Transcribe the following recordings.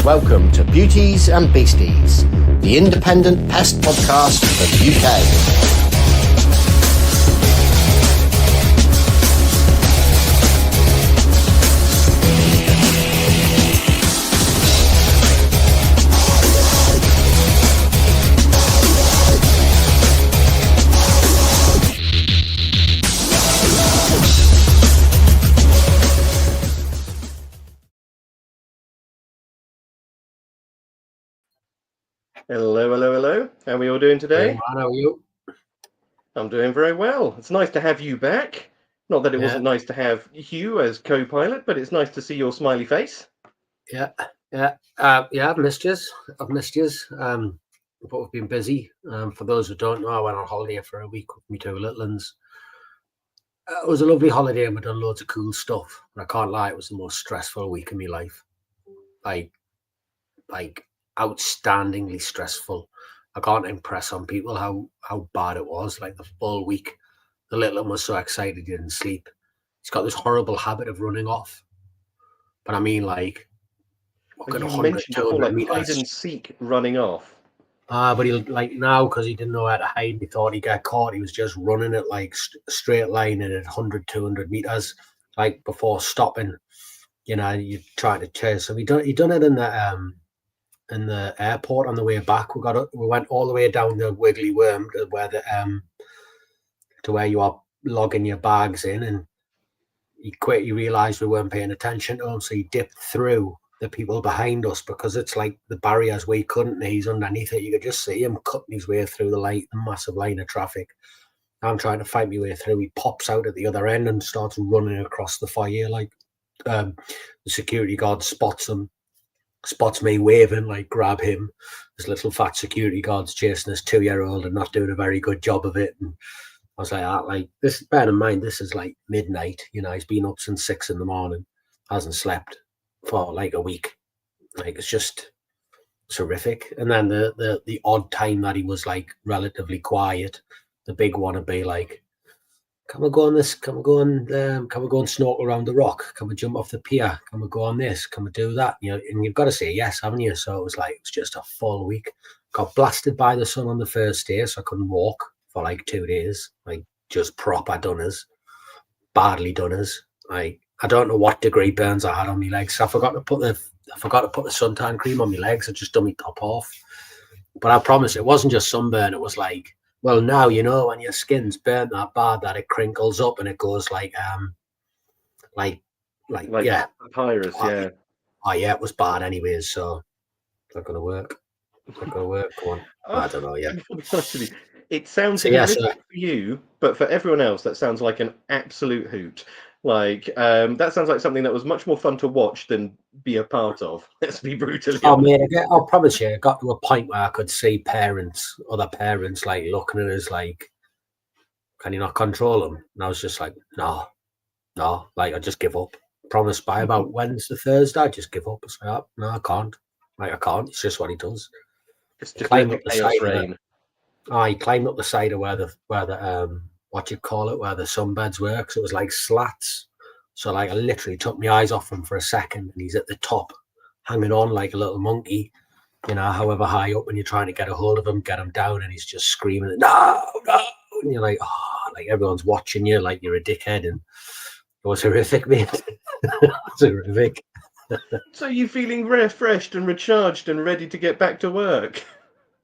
Welcome to Beauties and Beasties, the independent pest podcast for the UK. Hello. How are we all doing today? Hey, man, how are you? I'm doing very well. It's nice to have you back. Not that it wasn't nice to have Hugh as co-pilot, but it's nice to see your smiley face. I've missed you. But we've been busy. For those who don't know, I went on holiday for a week with my two little ones. It was a lovely holiday and we've done loads of cool stuff. And I can't lie, it was the most stressful week of my life. Like outstandingly stressful. I can't impress on people how bad it was. Like the full week, the little one was so excited he didn't sleep. He's got this horrible habit of running off. But I mean, like, you mentioned before, like hide and seek running off. But he now, because he didn't know how to hide, he thought he'd get caught. He was just running it like straight line and at 100, 200 meters, like before stopping. You know, you're trying to chase him. He done it in the airport on the way back. We went all the way down the Wiggly Worm to where you are logging your bags in, and he realised we weren't paying attention to him, so he dipped through the people behind us because it's like the barriers we couldn't, and he's underneath it. You could just see him cutting his way through the massive line of traffic. I'm trying to fight my way through. He pops out at the other end and starts running across the foyer. Like the security guard spots me waving, like, grab him. This little fat security guard's chasing this 2-year-old and not doing a very good job of it. And I was like, this, bear in mind, this is like midnight. You know, he's been up since 6 a.m, hasn't slept for like a week. Like, it's horrific. And then the odd time that he was like relatively quiet, the big one would be like, can we go and snorkel around the rock? Can we jump off the pier? Can we go on this? Can we do that? You know, and you've got to say yes, haven't you? So it was just a full week. Got blasted by the sun on the first day, so I couldn't walk for like 2 days. Like, just proper dunners, badly dunners. Like, I don't know what degree burns I had on my legs. I forgot to put the suntan cream on my legs. I just done my top off. But I promise it wasn't just sunburn. It was like, well, now you know when your skin's burnt that bad that it crinkles up and it goes like papyrus, yeah. Oh yeah, it was bad anyways, so it's not gonna work. Go on. I don't know, yeah. It sounds horrific for you, but for everyone else that sounds like an absolute hoot. Like, that sounds like something that was much more fun to watch than be a part of. Let's be brutally honest. Mate, I promise you, I got to a point where I could see other parents, like, looking at us like, can you not control them? And I was just like, no, like, I just give up. Promise by about Wednesday, Thursday, I just give up. It's like, no, I can't. Like, I can't. It's just what he does. Just climb up the side rain. He climbed up the side of where the what you call it, where the sunbeds were, because it was like slats. So like I literally took my eyes off him for a second, and he's at the top, hanging on like a little monkey, you know, however high up, when you're trying to get a hold of him, get him down, and he's just screaming, no, and you're like, oh, like everyone's watching you, like you're a dickhead, and it was horrific, mate. It was horrific. So you feeling refreshed and recharged and ready to get back to work?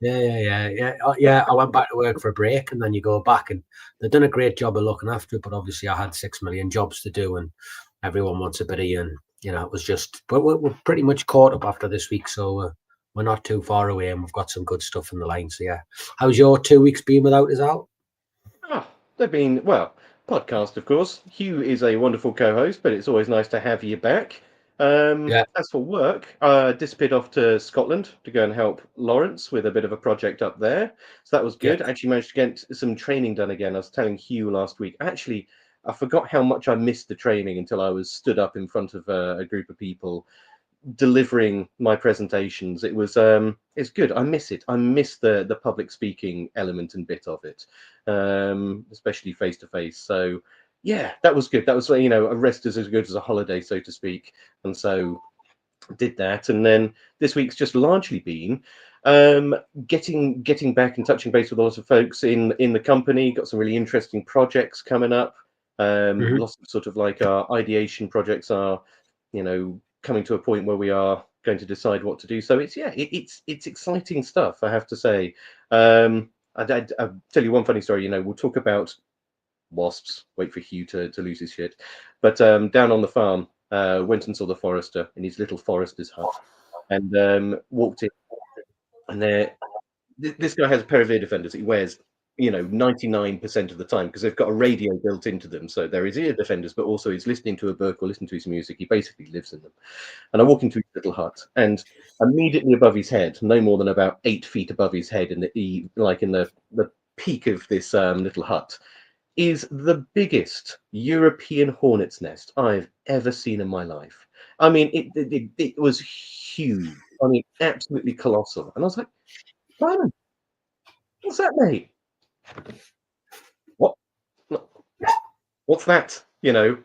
Yeah. I went back to work for a break, and then you go back, and they've done a great job of looking after it. But obviously, I had 6 million jobs to do, and everyone wants a bit of you. And you know, it was just. But we're pretty much caught up after this week, so we're not too far away, and we've got some good stuff in the line. So yeah, how's your 2 weeks been without us out? Oh, they've been podcast, of course. Hugh is a wonderful co-host, but it's always nice to have you back. As for work, I disappeared off to Scotland to go and help Lawrence with a bit of a project up there. So that was good. I actually managed to get some training done again. I was telling Hugh last week. Actually, I forgot how much I missed the training until I was stood up in front of a group of people delivering my presentations. It was it's good. I miss it. I miss the public speaking element and bit of it, especially face to face. So yeah, that was good. That was, a rest is as good as a holiday, so to speak. And so did that, and then this week's just largely been getting back and touching base with a lot of folks in the company. Got some really interesting projects coming up. Lots of sort of like our ideation projects are, coming to a point where we are going to decide what to do. So it's exciting stuff, I have to say. I'll tell you one funny story. We'll talk about wasps. Wait for Hugh to lose his shit. But down on the farm, went and saw the forester in his little forester's hut, and walked in, and this guy has a pair of ear defenders he wears 99% of the time, because they've got a radio built into them, so there is ear defenders, but also he's listening to a book or listening to his music. He basically lives in them. And I walk into his little hut, and immediately above his head, no more than about 8 feet above his head, in the peak of this little hut, is the biggest European hornet's nest I've ever seen in my life. I mean, it was huge. I mean, absolutely colossal. And I was like, Simon, what's that, mate? What? What's that?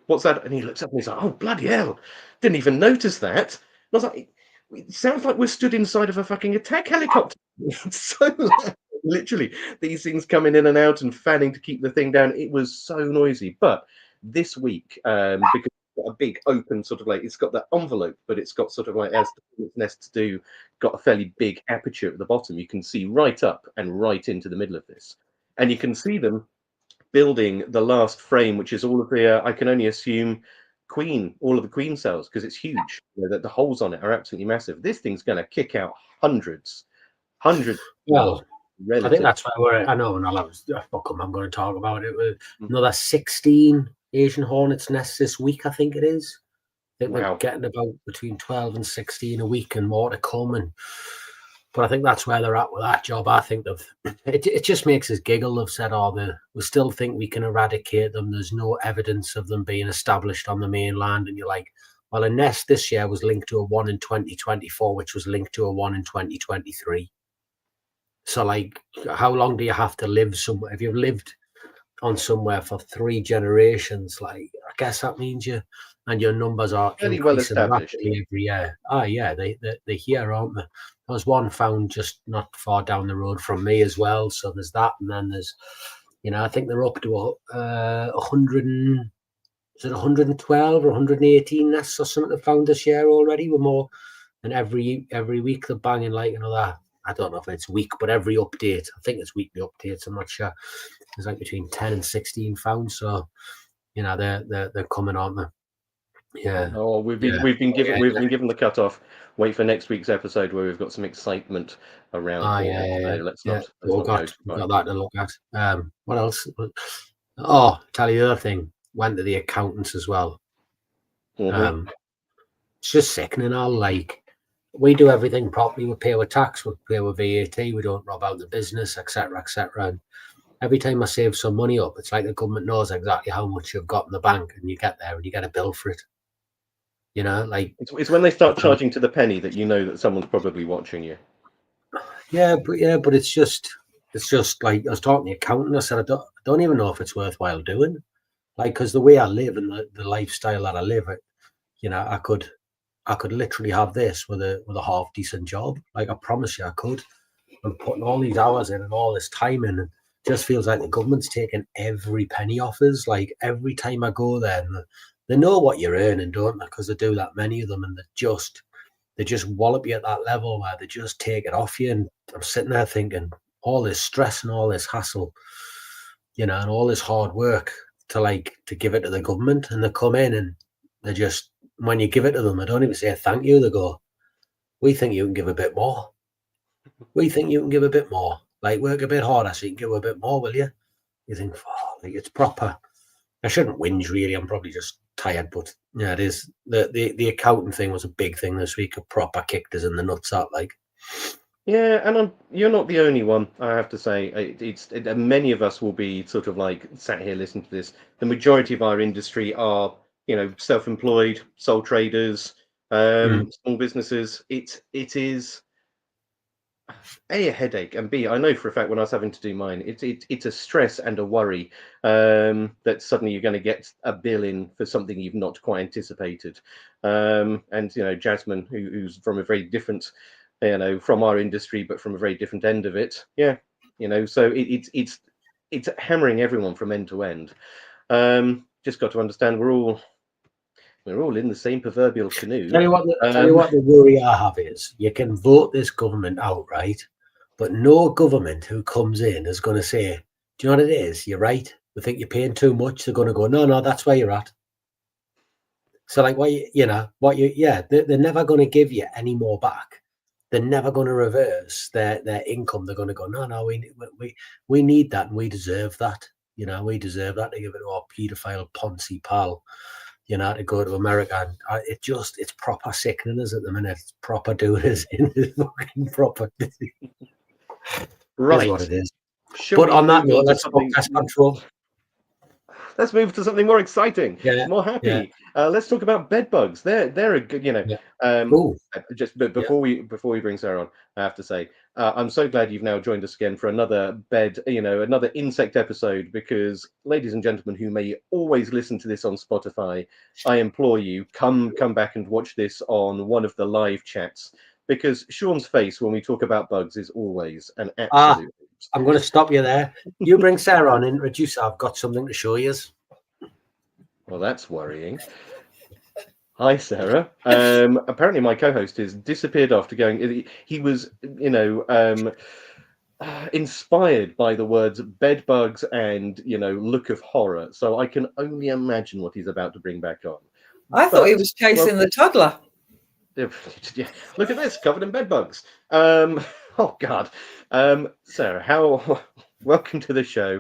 What's that? And he looks up and he's like, oh, bloody hell. Didn't even notice that. And I was like, it sounds like we're stood inside of a fucking attack helicopter. It's so loud. Literally, these things coming in and out and fanning to keep the thing down. It was so noisy. But this week, because it's got a big open sort of like, it's got that envelope, but it's got sort of like, as the nests do, got a fairly big aperture at the bottom. You can see right up and right into the middle of this. And you can see them building the last frame, which is all of the, I can only assume, all of the queen cells, because it's huge. The holes on it are absolutely massive. This thing's going to kick out hundreds. Well, I think that's why I know, and I'm going to talk about it. Another 16 Asian hornets nests this week, I think it is. I think we're getting about between 12 and 16 a week, and more to come. But I think that's where they're at with that job. I think it just makes us giggle. They've said, we still think we can eradicate them. There's no evidence of them being established on the mainland. And you're like, well, a nest this year was linked to a 1 in 2024, which was linked to a 1 in 2023. So, like, how long do you have to live somewhere? If you've lived on somewhere for 3 generations, like, I guess that means your numbers are increasing rapidly every year. They're here, aren't they? There was one found just not far down the road from me as well. So there's that, and then there's, I think they're up to 112 or 118 nests or something found this year already. We're more, and every week they're banging like another. I don't know if it's week, but every update, I think it's weekly updates. I'm not sure. There's like between 10 and 16 found. So, they're coming, aren't they? Yeah. Oh, we've been given the cutoff. Wait for next week's episode where we've got some excitement around. Let's not we've got that to look at. What else? Oh, tell you the other thing. Went to the accountants as well. It's just sickening. We do everything properly. We pay our tax. We pay our VAT. We don't rob out the business, etc., etc. And every time I save some money up, it's like the government knows exactly how much you've got in the bank, and you get there and you get a bill for it. It's when they start charging to the penny that you know that someone's probably watching you. Yeah, but it's just like, I was talking to the accountant. I said, I don't even know if it's worthwhile doing, like, because the way I live and the lifestyle that I live, I could literally have this with a half decent job. Like, I promise you, I could. I'm putting all these hours in and all this time in, and it just feels like the government's taking every penny off us. Like, every time I go there, and they know what you're earning, don't they? Because they do that many of them, and they just wallop you at that level where they just take it off you. And I'm sitting there thinking, all this stress and all this hassle, and all this hard work to give it to the government, and they come in and they just, when you give it to them, they don't even say thank you. They go, we think you can give a bit more. We think you can give a bit more. Like, work a bit harder so you can give a bit more, will you? You think, like, it's proper. I shouldn't whinge, really. I'm probably just tired, but yeah, it is. The accounting thing was a big thing this week. A proper kicked us in the nuts out, like. Yeah, and you're not the only one, I have to say. Many of us will be sort of like sat here listening to this. The majority of our industry are, self-employed, sole traders, small businesses. It is A headache, and B, I know for a fact when I was having to do mine, it's a stress and a worry that suddenly you're going to get a bill in for something you've not quite anticipated. And Jasmine, who's from a very different, from our industry, but from a very different end of it. Yeah, so it's hammering everyone from end to end. Just got to understand we're all in the same proverbial canoe. Tell you what, the worry I have is you can vote this government out, right? But no government who comes in is going to say, do you know what it is? You're right. We think you're paying too much. They're going to go, no, that's where you're at. So like, they're never going to give you any more back. They're never going to reverse their income. They're going to go, no, we need that and we deserve that. We deserve that to give it to our paedophile Ponzi pal. To go to America, and it's proper sickening us at the minute. It's proper doing us in fucking proper. Right, is what it is. But on that note, let's talk pest control. Let's move to something more exciting, more happy. Yeah. Let's talk about bed bugs. They're a good, Just before we bring Sarah on, I have to say I'm so glad you've now joined us again for another another insect episode. Because, ladies and gentlemen, who may always listen to this on Spotify, I implore you, come back and watch this on one of the live chats. Because Sean's face when we talk about bugs is always an absolute. I'm going to stop you there. You bring Sarah on, introduce her. I've got something to show you. Well, that's worrying. Hi, Sarah. Apparently, my co-host has disappeared after going. He was, inspired by the words bed bugs and look of horror. So I can only imagine what he's about to bring back on. I thought he was chasing the toddler. Yeah, look at this, covered in bed bugs. Oh God, Sarah, welcome to the show.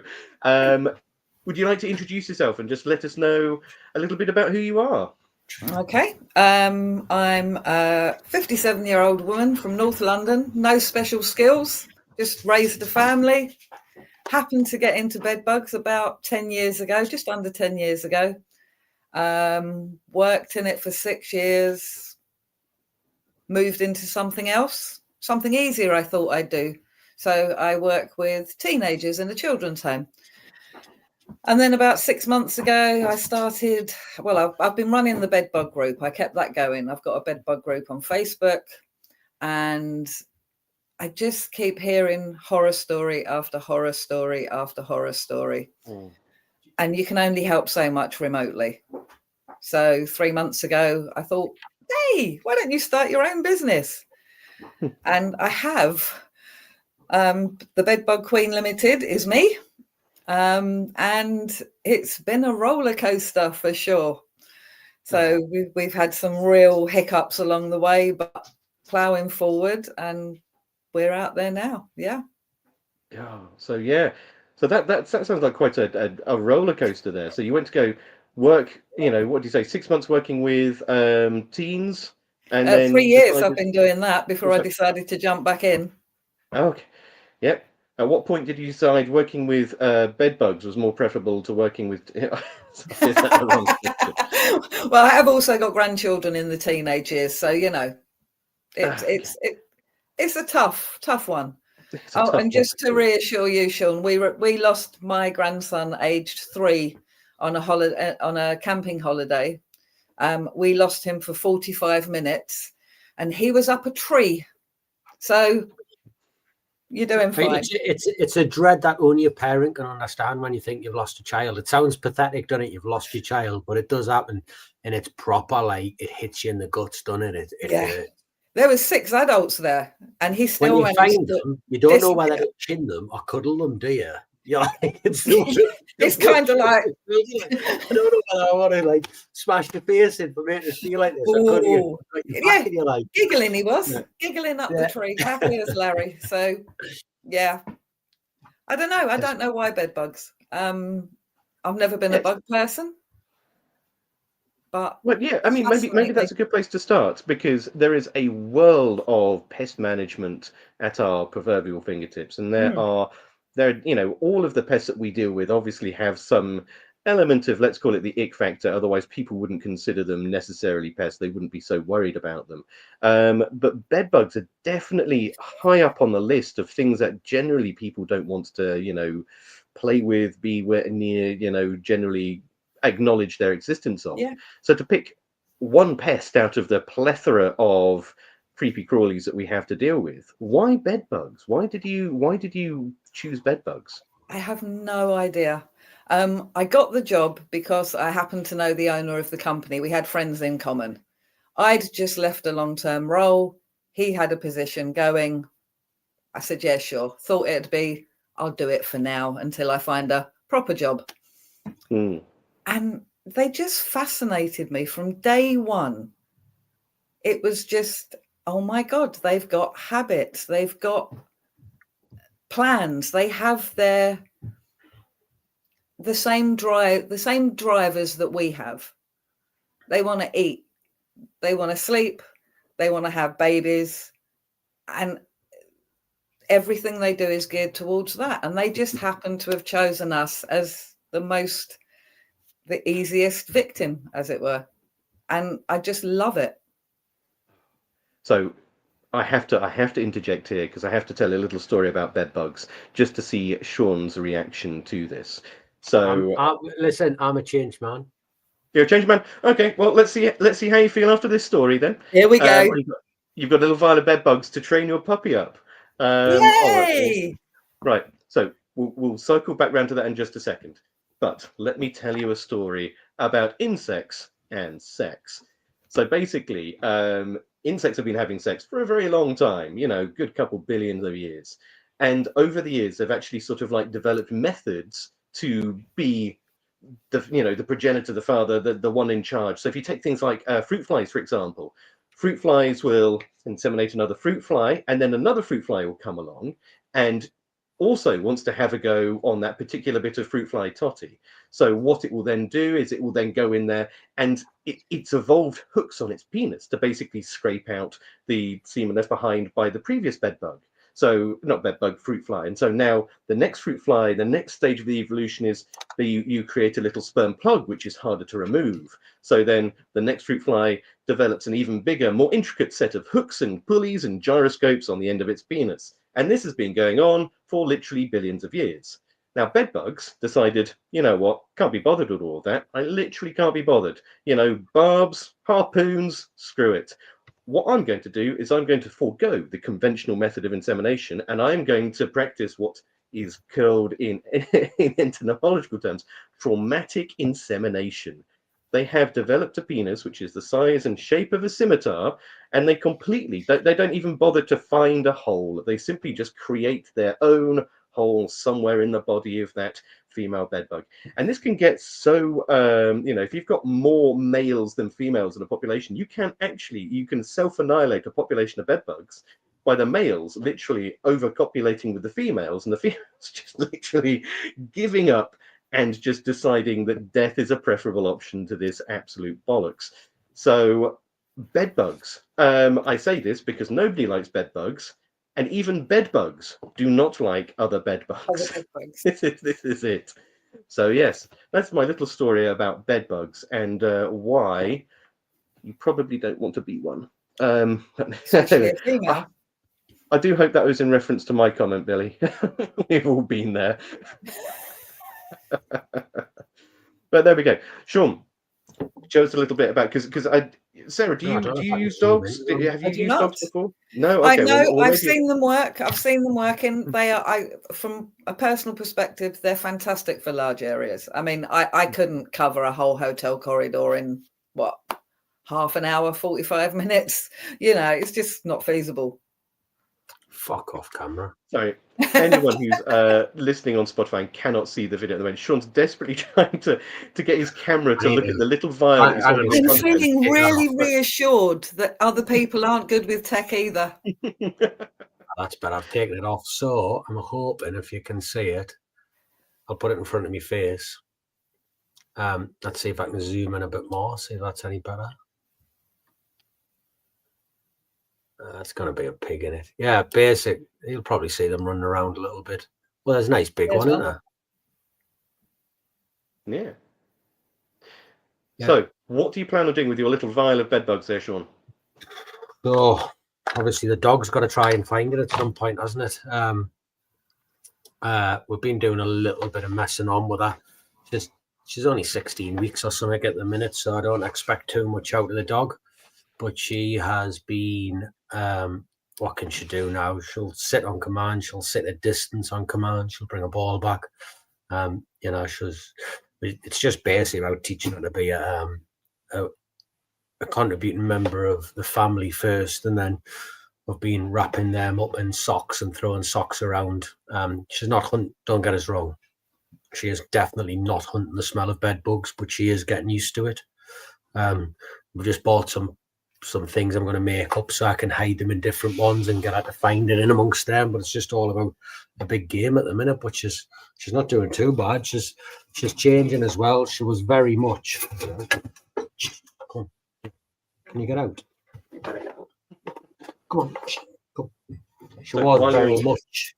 Would you like to introduce yourself and just let us know a little bit about who you are? Okay, I'm a 57-year-old woman from North London. No special skills, just raised a family. Happened to get into bed bugs about 10 years ago, just under 10 years ago. Worked in it for 6 years. Moved into something else. Something easier I thought I'd do. So I work with teenagers in a children's home. And then about 6 months ago, I started, I've been running the Bedbug group. I kept that going. I've got a Bedbug group on Facebook, and I just keep hearing horror story after horror story after horror story. And you can only help so much remotely. So 3 months ago, I thought, hey, why don't you start your own business? And I have. The Bedbug Queen Limited is me. And it's been a roller coaster for sure. So we've had some real hiccups along the way, but plowing forward, and we're out there now. Yeah. So that sounds like quite a roller coaster there. So you went to go work, what do you say, 6 months working with teens, and then 3 years I've been doing that before I decided to jump back in. Okay. Yep. At what point did you decide working with bed bugs was more preferable to working with? Well, I have also got grandchildren in the teenage years, so it's a tough one. And just to reassure you, Sean, we lost my grandson aged 3 on a camping holiday. We lost him for 45 minutes, and he was up a tree. So you're doing fine. It's a dread that only a parent can understand when you think you've lost a child. It sounds pathetic, doesn't it? You've lost your child, but it does happen, and it's proper. Like, it hits you in the guts, doesn't it? There was 6 adults there, and he still when you find them, you don't know whether to chin them or cuddle them, do you? It's kind of like I don't know whether I want to smash the face in for making it feel like this. Giggling he was, giggling up the tree, happy as Larry. So I don't know. I don't know why bed bugs. I've never been a bug person. But maybe that's a good place to start, because there is a world of pest management at our proverbial fingertips, and there all of the pests that we deal with obviously have some element of, let's call it the ick factor, otherwise people wouldn't consider them necessarily pests. They wouldn't be so worried about them. But bed bugs are definitely high up on the list of things that generally people don't want to, play with, be near, generally acknowledge their existence of. Yeah. So to pick one pest out of the plethora of creepy crawlies that we have to deal with, why bed bugs? Why did you choose bed bugs? I have no idea. I got the job because I happened to know the owner of the company. We had friends in common. I'd just left a long-term role. He had a position going. I said, yeah, sure. Thought it'd be, I'll do it for now until I find a proper job. And they just fascinated me from day one. It was just, oh my God, they've got habits. They've got plans. They have the same drivers that we have. They want to eat, they want to sleep, they want to have babies, and everything they do is geared towards that. And they just happen to have chosen us as the easiest victim, as it were. And I just love it. So I have to interject here because I have to tell a little story about bed bugs just to see Sean's reaction to this. So listen, I'm a changed man. You're a changed man. Okay, well let's see how you feel after this story then. Here we go. You've got a little vial of bed bugs to train your puppy up. Yay! Right. So we'll circle back round to that in just a second. But let me tell you a story about insects and sex. So basically, insects have been having sex for a very long time, good couple billions of years. And over the years, they've actually sort of like developed methods to be the progenitor, the father, the one in charge. So if you take things like fruit flies, for example, fruit flies will inseminate another fruit fly, and then another fruit fly will come along and also wants to have a go on that particular bit of fruit fly totty. So what it will then do is it will then go in there, and it's evolved hooks on its penis to basically scrape out the semen left behind by the previous bed bug. So not bed bug, fruit fly. And so now the next fruit fly, the next stage of the evolution is that you create a little sperm plug, which is harder to remove. So then the next fruit fly develops an even bigger, more intricate set of hooks and pulleys and gyroscopes on the end of its penis. And this has been going on for literally billions of years. Now, bed bugs decided, you know what, can't be bothered with all that. I literally can't be bothered. Barbs, harpoons, screw it. What I'm going to do is I'm going to forego the conventional method of insemination, and I'm going to practice what is called in entomological terms, traumatic insemination. They have developed a penis which is the size and shape of a scimitar, and they don't even bother to find a hole. They simply just create their own hole somewhere in the body of that female bedbug. And this can get so, if you've got more males than females in a population, you can self-annihilate a population of bedbugs by the males literally overcopulating with the females, and the females just literally giving up and just deciding that death is a preferable option to this absolute bollocks. So bedbugs, I say this because nobody likes bedbugs, and even bedbugs do not like other bedbugs. This is it. So yes, that's my little story about bedbugs and why you probably don't want to be one. Especially a female. I do hope that was in reference to my comment, Billy. We've all been there. But there we go. Sean, show us a little bit about, because Sarah, do you use dogs? Have you used dogs before? No. Okay. I know. Well, I've seen them work. I've seen them working. They are. From a personal perspective, they're fantastic for large areas. I mean, I couldn't cover a whole hotel corridor in what, half an hour, 45 minutes. It's just not feasible. Fuck off, camera. Sorry. Anyone who's listening on Spotify and cannot see the video at the moment, Sean's desperately trying to get his camera to look at the little vial. I'm feeling really reassured that other people aren't good with tech either. That's better. I've taken it off. So I'm hoping if you can see it, I'll put it in front of my face. Let's see if I can zoom in a bit more, see if that's any better. That's going to be a pig in it. Yeah, basic. You'll probably see them running around a little bit. Well, there's a nice big one, isn't there? Yeah. So, what do you plan on doing with your little vial of bedbugs there, Sean? So, obviously, the dog's got to try and find it at some point, hasn't it? We've been doing a little bit of messing on with her. She's only 16 weeks or something at the minute, so I don't expect too much out of the dog. But she has been, what can she do now? She'll sit on command. She'll sit at distance on command. She'll bring a ball back. It's just basically about teaching her to be a contributing member of the family first, and then we've been wrapping them up in socks and throwing socks around. She's not hunting, don't get us wrong. She is definitely not hunting the smell of bed bugs, but she is getting used to it. We've just bought some things I'm going to make up so I can hide them in different ones and get her to find it in amongst them. But it's just all about a big game at the minute. But she's not doing too bad. She's changing as well. She was very much. Come on. Can you get out? Come on. Come. She was very much.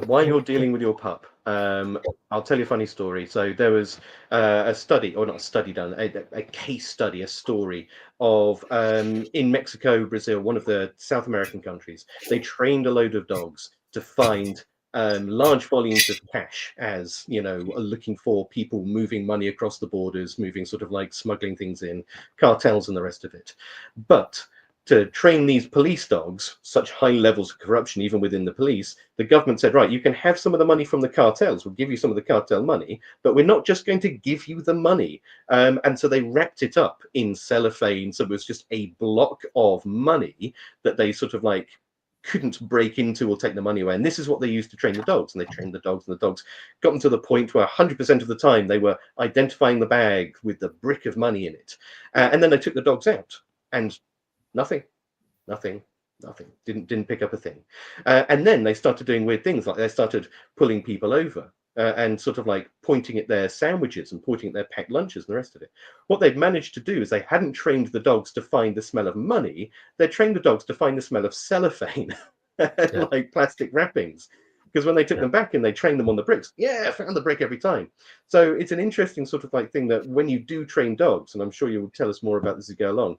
While you're dealing with your pup, I'll tell you a funny story. So there was a study, or not a study done, a case study, a story of in Mexico, Brazil, one of the South American countries. They trained a load of dogs to find large volumes of cash, as looking for people moving money across the borders, moving sort of like smuggling things in, cartels and the rest of it. But to train these police dogs, such high levels of corruption, even within the police, the government said, right, you can have some of the money from the cartels. We'll give you some of the cartel money, but we're not just going to give you the money. And so they wrapped it up in cellophane. So it was just a block of money that they sort of like couldn't break into or take the money away. And this is what they used to train the dogs. And they trained the dogs, and the dogs got them to the point where 100% of the time they were identifying the bag with the brick of money in it. And then they took the dogs out, and nothing. Didn't pick up a thing. And then they started doing weird things, like they started pulling people over and sort of like pointing at their sandwiches and pointing at their packed lunches and the rest of it. What they'd managed to do is they hadn't trained the dogs to find the smell of money. They trained the dogs to find the smell of cellophane and like plastic wrappings. Because when they took them back and they trained them on the bricks, found the brick every time. So it's an interesting sort of like thing that when you do train dogs, and I'm sure you will tell us more about this as you go along,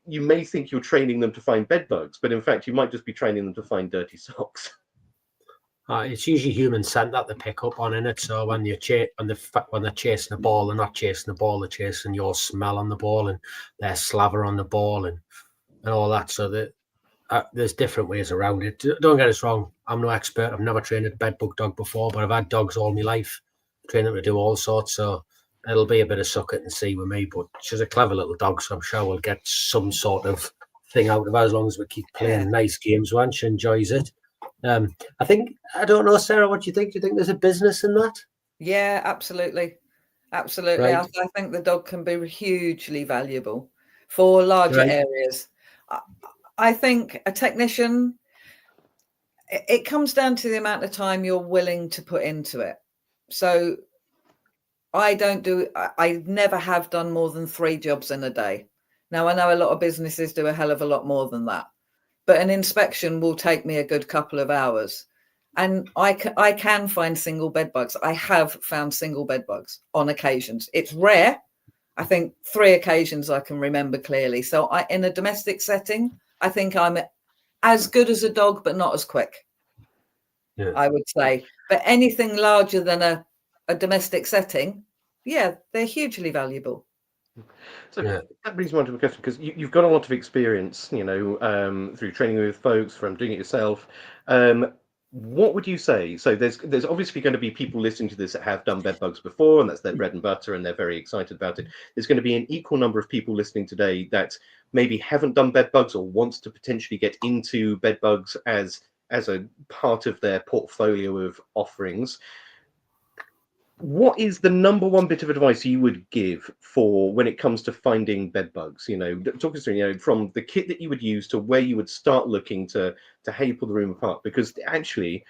you may think you're training them to find bed bugs, but in fact, you might just be training them to find dirty socks. It's usually human scent that they pick up on, in it. So when they're chasing a ball, they're not chasing the ball; they're chasing your smell on the ball and their slaver on the ball and all that. So that there's different ways around it. Don't get us wrong; I'm no expert. I've never trained a bed bug dog before, but I've had dogs all my life. Trained them to do all sorts. So it'll be a bit of suck it and see with me, but she's a clever little dog, so I'm sure we'll get some sort of thing out of her as long as we keep playing nice games when she enjoys it. I don't know, Sarah, what do you think? Do you think there's a business in that? Yeah, absolutely. Right. I think the dog can be hugely valuable for larger areas. I think a technician, it comes down to the amount of time you're willing to put into it. So I never have done more than 3 jobs in a day. Now, I know a lot of businesses do a hell of a lot more than that, but an inspection will take me a good couple of hours. And I can find single bed bugs. I have found single bed bugs on occasions. It's rare. I think 3 occasions I can remember clearly. So in a domestic setting, I think I'm as good as a dog, but not as quick, I would say. But anything larger than a domestic setting, they're hugely valuable. So that brings me on to a question, because you've got a lot of experience, through training with folks, from doing it yourself. What would you say? So there's obviously going to be people listening to this that have done bed bugs before, and that's their bread and butter, and they're very excited about it. There's going to be an equal number of people listening today that maybe haven't done bed bugs or wants to potentially get into bed bugs as a part of their portfolio of offerings. What is the number one bit of advice you would give for when it comes to finding bed bugs? Talk us through, from the kit that you would use to where you would start looking to how you pull the room apart, because actually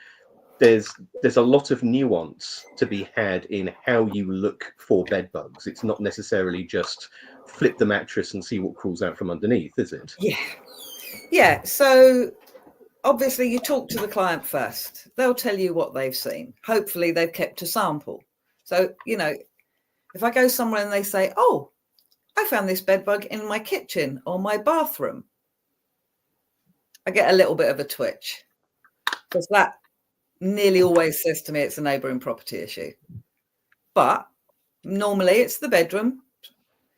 there's a lot of nuance to be had in how you look for bed bugs. It's not necessarily just flip the mattress and see what crawls out from underneath, is it? Yeah. So obviously you talk to the client first. They'll tell you what they've seen. Hopefully they've kept a sample. So, If I go somewhere and they say, oh, I found this bed bug in my kitchen or my bathroom, I get a little bit of a twitch, because that nearly always says to me it's a neighbouring property issue. But normally it's the bedroom.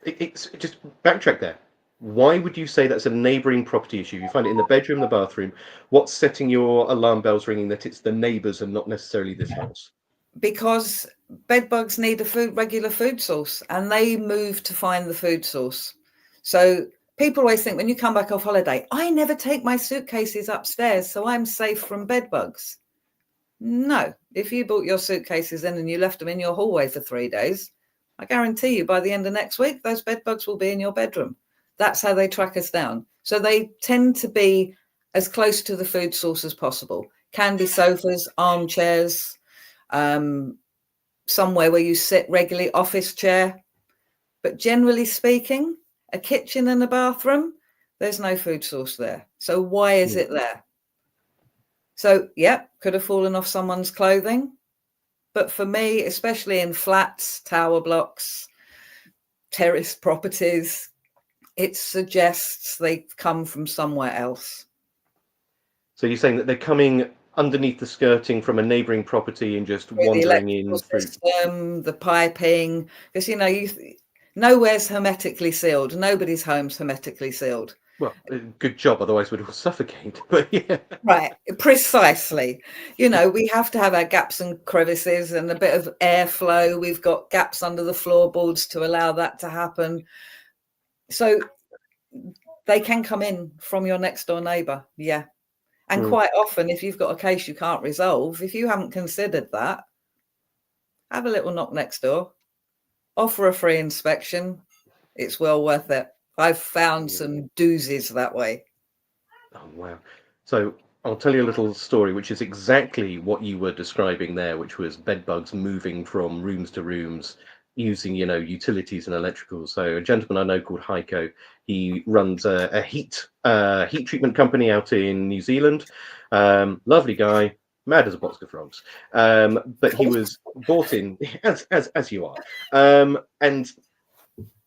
It's just backtrack there. Why would you say that's a neighbouring property issue? You find it in the bedroom, the bathroom. What's setting your alarm bells ringing that it's the neighbours and not necessarily this house? Because bed bugs need a regular food source, and they move to find the food source. So people always think when you come back off holiday, I never take my suitcases upstairs, so I'm safe from bed bugs. No, if you brought your suitcases in and you left them in your hallway for 3 days, I guarantee you by the end of next week, those bed bugs will be in your bedroom. That's how they track us down. So they tend to be as close to the food source as possible. Can be sofas, armchairs, somewhere where you sit regularly, office chair. But generally speaking, a kitchen and a bathroom, there's no food source there. So why is it there? So, yeah, could have fallen off someone's clothing. But for me, especially in flats, tower blocks, terrace properties, it suggests they've come from somewhere else. So you're saying that they're coming underneath the skirting from a neighbouring property and just wandering in through the piping, because nowhere's hermetically sealed. Nobody's home's hermetically sealed. Well, good job, otherwise we'd all suffocate. But yeah, right, precisely. We have to have our gaps and crevices and a bit of airflow. We've got gaps under the floorboards to allow that to happen. So they can come in from your next door neighbour, yeah. And quite often, if you've got a case you can't resolve, if you haven't considered that, have a little knock next door, offer a free inspection. It's well worth it. I've found some doozies that way. Oh, wow. So I'll tell you a little story, which is exactly what you were describing there, which was bed bugs moving from rooms to rooms using, utilities and electricals. So a gentleman I know called Heiko, he runs a heat treatment company out in New Zealand. Lovely guy, mad as a box of frogs. But he was brought in, as you are. And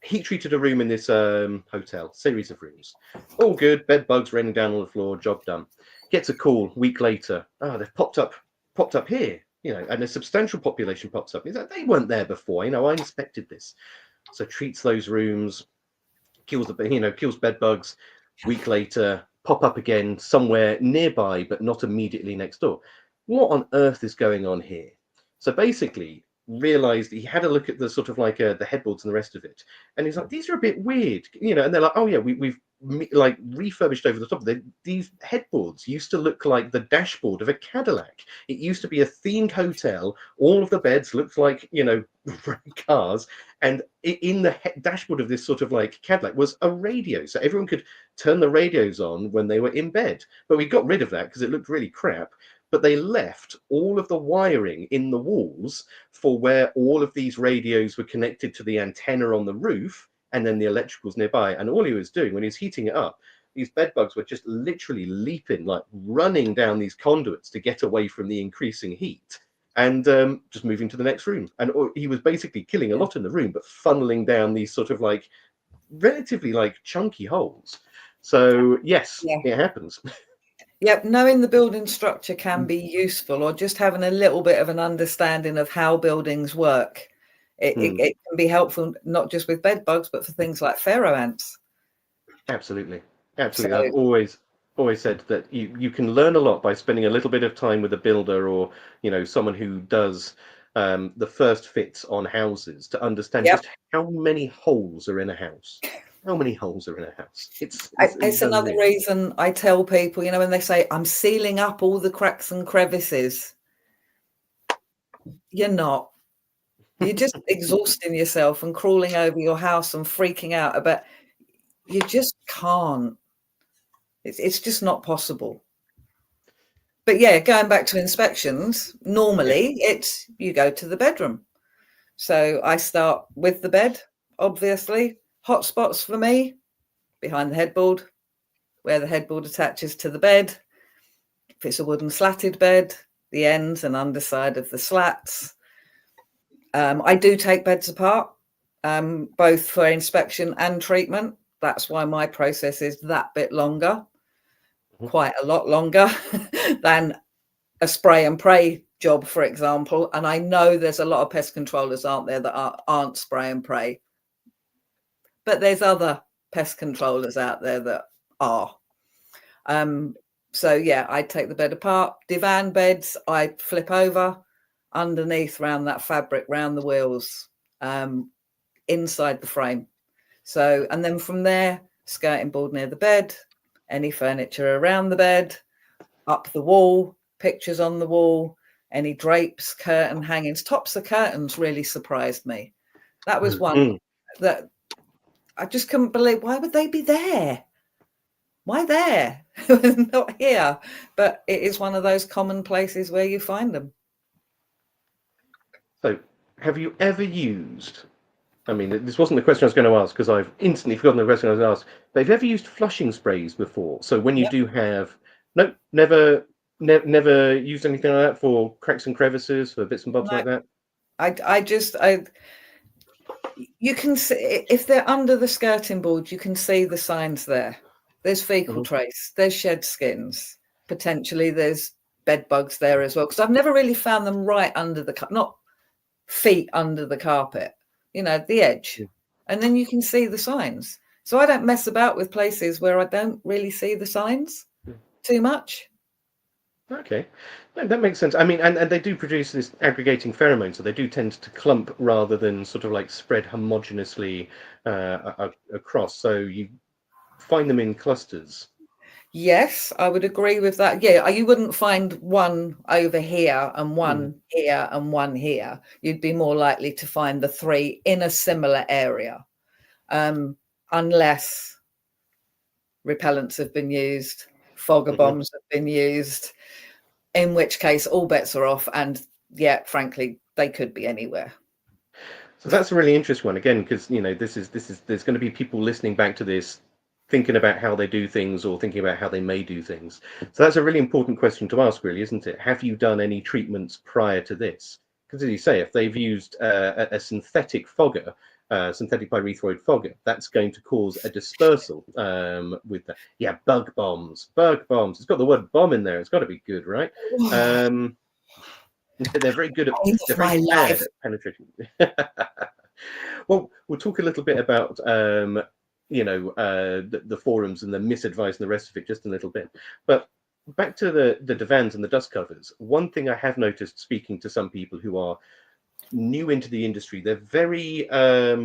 he treated a room in this hotel, series of rooms. All good, bed bugs raining down on the floor, job done. Gets a call a week later. Oh, they've popped up here, and a substantial population pops up. He's like, they weren't there before, I inspected this. So treats those rooms, kills bed bugs. Week later, pop up again somewhere nearby, but not immediately next door. What on earth is going on here? So basically, realized he had a look at the sort of like the headboards and the rest of it, and he's like, these are a bit weird, and they're like, oh yeah, we've like refurbished over the top of it. These headboards used to look like the dashboard of a Cadillac. It used to be a themed hotel. All of the beds looked like cars, and in the dashboard of this sort of like Cadillac was a radio, so everyone could turn the radios on when they were in bed. But we got rid of that because it looked really crap. But they left all of the wiring in the walls for where all of these radios were connected to the antenna on the roof, and then the electricals nearby. And all he was doing when he was heating it up, these bed bugs were just literally leaping, like running down these conduits to get away from the increasing heat, and just moving to the next room. And he was basically killing a lot in the room, but funneling down these sort of like relatively like chunky holes. So yes, it happens. Yep, knowing the building structure can be useful, or just having a little bit of an understanding of how buildings work. It can be helpful, not just with bed bugs, but for things like pharaoh ants. Absolutely. So, I've always said that you can learn a lot by spending a little bit of time with a builder, or someone who does the first fits on houses, to understand just how many holes are in a house. How many holes are in a house? It's another reason I tell people, when they say, I'm sealing up all the cracks and crevices. You're not. You're just exhausting yourself and crawling over your house and freaking out about. You just can't. It's just not possible. But yeah, going back to inspections, normally it's you go to the bedroom. So I start with the bed, obviously. Hot spots for me, behind the headboard, where the headboard attaches to the bed. If it's a wooden slatted bed, the ends and underside of the slats. I do take beds apart both for inspection and treatment. That's why my process is that bit longer, quite a lot longer than a spray and pray job, for example. And I know there's a lot of pest controllers out there that aren't spray and pray, but there's other pest controllers out there that are. So yeah, I take the bed apart. Divan beds, I flip over underneath round that fabric, round the wheels, inside the frame. So, and then from there, skirting board near the bed, any furniture around the bed, up the wall, pictures on the wall, any drapes, curtain hangings. Tops of curtains really surprised me. That was one that I just couldn't believe. Why would they be there? Why there? Not here. But it is one of those common places where you find them. So, have you ever used, I mean, this wasn't the question I was going to ask because I've instantly forgotten the question I was going to ask, but have you ever used flushing sprays before? So when you do have, no, never used anything like that for cracks and crevices, for bits and bobs like that? You can see, if they're under the skirting board, you can see the signs there. There's fecal trace, there's shed skins, potentially there's bed bugs there as well. Because I've never really found them right under the, not feet under the carpet, you know, the edge. And then you can see the signs. So I don't mess about with places where I don't really see the signs too much. Okay, that makes sense. I mean, and they do produce this aggregating pheromone, so they do tend to clump rather than sort of like spread homogeneously across. So you find them in clusters. Yes, I would agree with that. Yeah, you wouldn't find one over here and one here and one here. You'd be more likely to find the three in a similar area, unless repellents have been used, fogger bombs have been used, in which case all bets are off. And yeah, frankly, they could be anywhere. So that's a really interesting one again, because you know this is there's going to be people listening back to this, thinking about how they do things or thinking about how they may do things. So that's a really important question to ask, really, isn't it? Have you done any treatments prior to this? Because as you say, if they've used a synthetic fogger, synthetic pyrethroid fogger, that's going to cause a dispersal with that. Yeah, bug bombs. It's got the word bomb in there. It's got to be good, right? They're very good at, they're very bad at penetrating. Well, we'll talk a little bit about the forums and the misadvice and the rest of it just a little bit. But back to the divans and the dust covers. One thing I have noticed speaking to some people who are new into the industry, they're very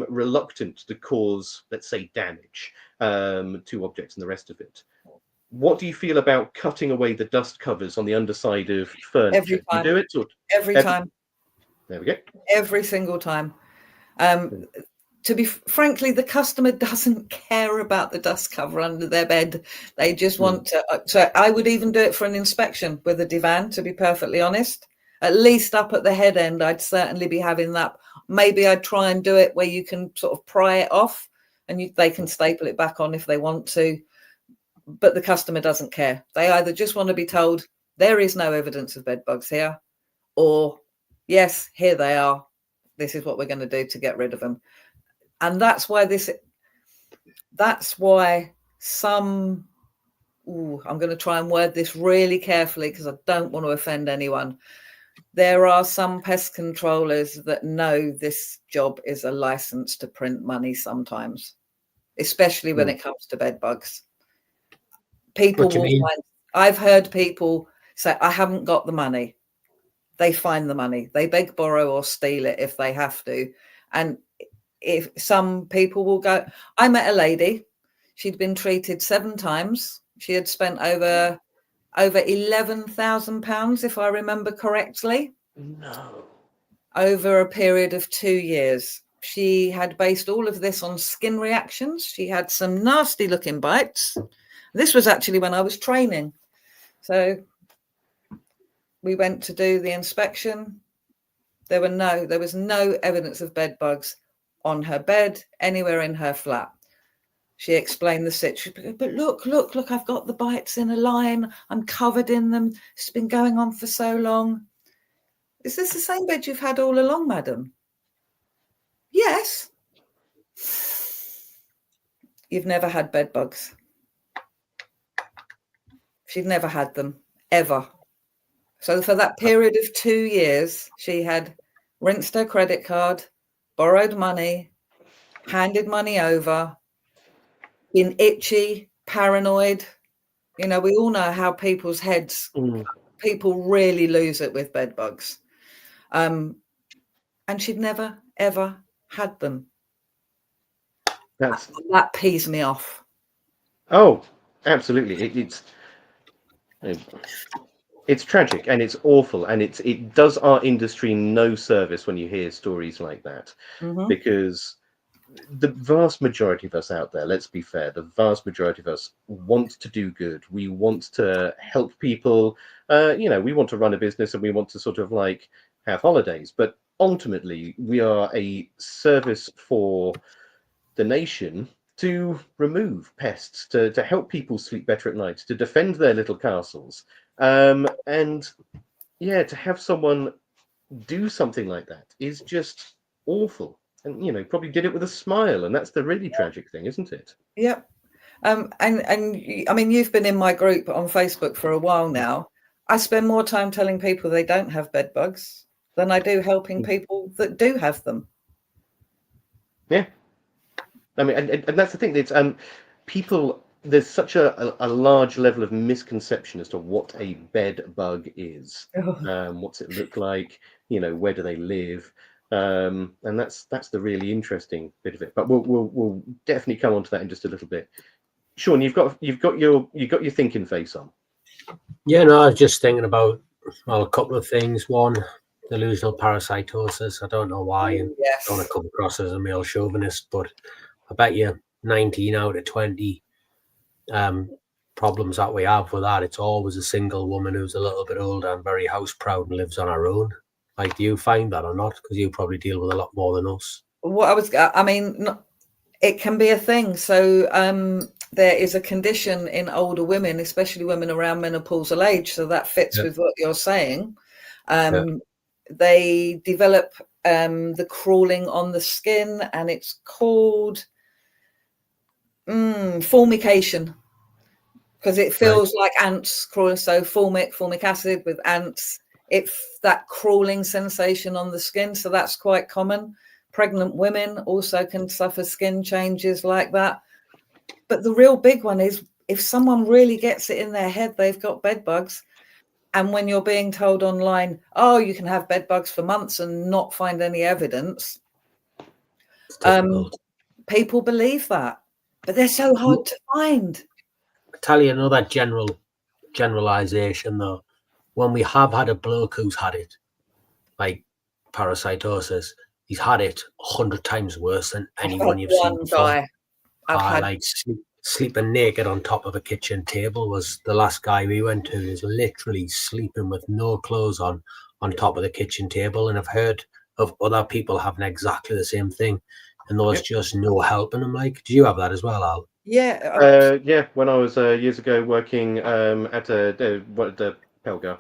reluctant to cause, let's say, damage to objects and the rest of it. What do you feel about cutting away the dust covers on the underside of furniture? Every time. You do it? Or every time. There we go. Every single time. To be frankly, the customer doesn't care about the dust cover under their bed. They just want to. So I would even do it for an inspection with a divan, to be perfectly honest. At least up at the head end, I'd certainly be having that. Maybe I'd try and do it where you can sort of pry it off and they can staple it back on if they want to. But the customer doesn't care. They either just want to be told there is no evidence of bed bugs here, or yes, here they are. This is what we're going to do to get rid of them. And that's why some, I'm going to try and word this really carefully because I don't want to offend anyone. There are some pest controllers that know this job is a license to print money sometimes, especially when it comes to bed bugs. People will find, I've heard people say, I haven't got the money. They find the money. They beg, borrow, or steal it if they have to. And if some people will go, I met a lady, she'd been treated 7 times. She had spent over £11,000, if I remember correctly. No. Over a period of 2 years. She had based all of this on skin reactions. She had some nasty looking bites. This was actually when I was training. So we went to do the inspection. There was no evidence of bed bugs on her bed, anywhere in her flat. She explained the situation, but look, I've got the bites in a line. I'm covered in them. It's been going on for so long. Is this the same bed you've had all along, madam? Yes. you've never had bed bugs. She'd never had them, ever. So for that period of 2 years, she had rinsed her credit card, borrowed money, handed money over, been itchy, paranoid. You know, we all know how people's heads, people really lose it with bed bugs. And she'd never, ever had them. That pees me off. Oh, absolutely. It's tragic and it's awful, and it does our industry no service when you hear stories like that, because the vast majority of us out there, let's be fair, the vast majority of us want to do good. We want to help people. We want to run a business and we want to sort of like have holidays, but ultimately we are a service for the nation to remove pests, to help people sleep better at night, to defend their little castles. And yeah, to have someone do something like that is just awful. And probably did it with a smile, and that's the really tragic thing, isn't it? Yep. And I mean, you've been in my group on Facebook for a while now. I spend more time telling people they don't have bed bugs than I do helping people that do have them. Yeah. I mean, and that's the thing. It's people. There's such a large level of misconception as to what a bed bug is. What's it look like? Where do they live? And that's the really interesting bit of it. But we'll definitely come on to that in just a little bit. Sean, you've got your thinking face on. Yeah, no, I was just thinking about a couple of things. One, delusional parasitosis. I don't know why, and I don't want to come across as a male chauvinist, but I bet you 19 out of 20 problems that we have with that, it's always a single woman who's a little bit older and very house proud and lives on her own. Like, do you find that or not? Because you probably deal with a lot more than us. It can be a thing. So there is a condition in older women, especially women around menopausal age. So that fits with what you're saying. They develop the crawling on the skin, and it's called formication, because it feels like ants crawling. So formic acid with ants. It's that crawling sensation on the skin. So that's quite common. Pregnant women also can suffer skin changes like that. But the real big one is if someone really gets it in their head they've got bed bugs, and when you're being told online, oh, you can have bed bugs for months and not find any evidence, people believe that. But they're so hard to find. I tell you another generalization though. When we have had a bloke who's had it, like parasitosis, he's had it 100 times worse than anyone you've seen before. Sleeping naked on top of a kitchen table was the last guy we went to. He was literally sleeping with no clothes on top of the kitchen table. And I've heard of other people having exactly the same thing, and there was just no helping him. Like, do you have that as well, Al? Yeah. When I was years ago working at the Pelgar,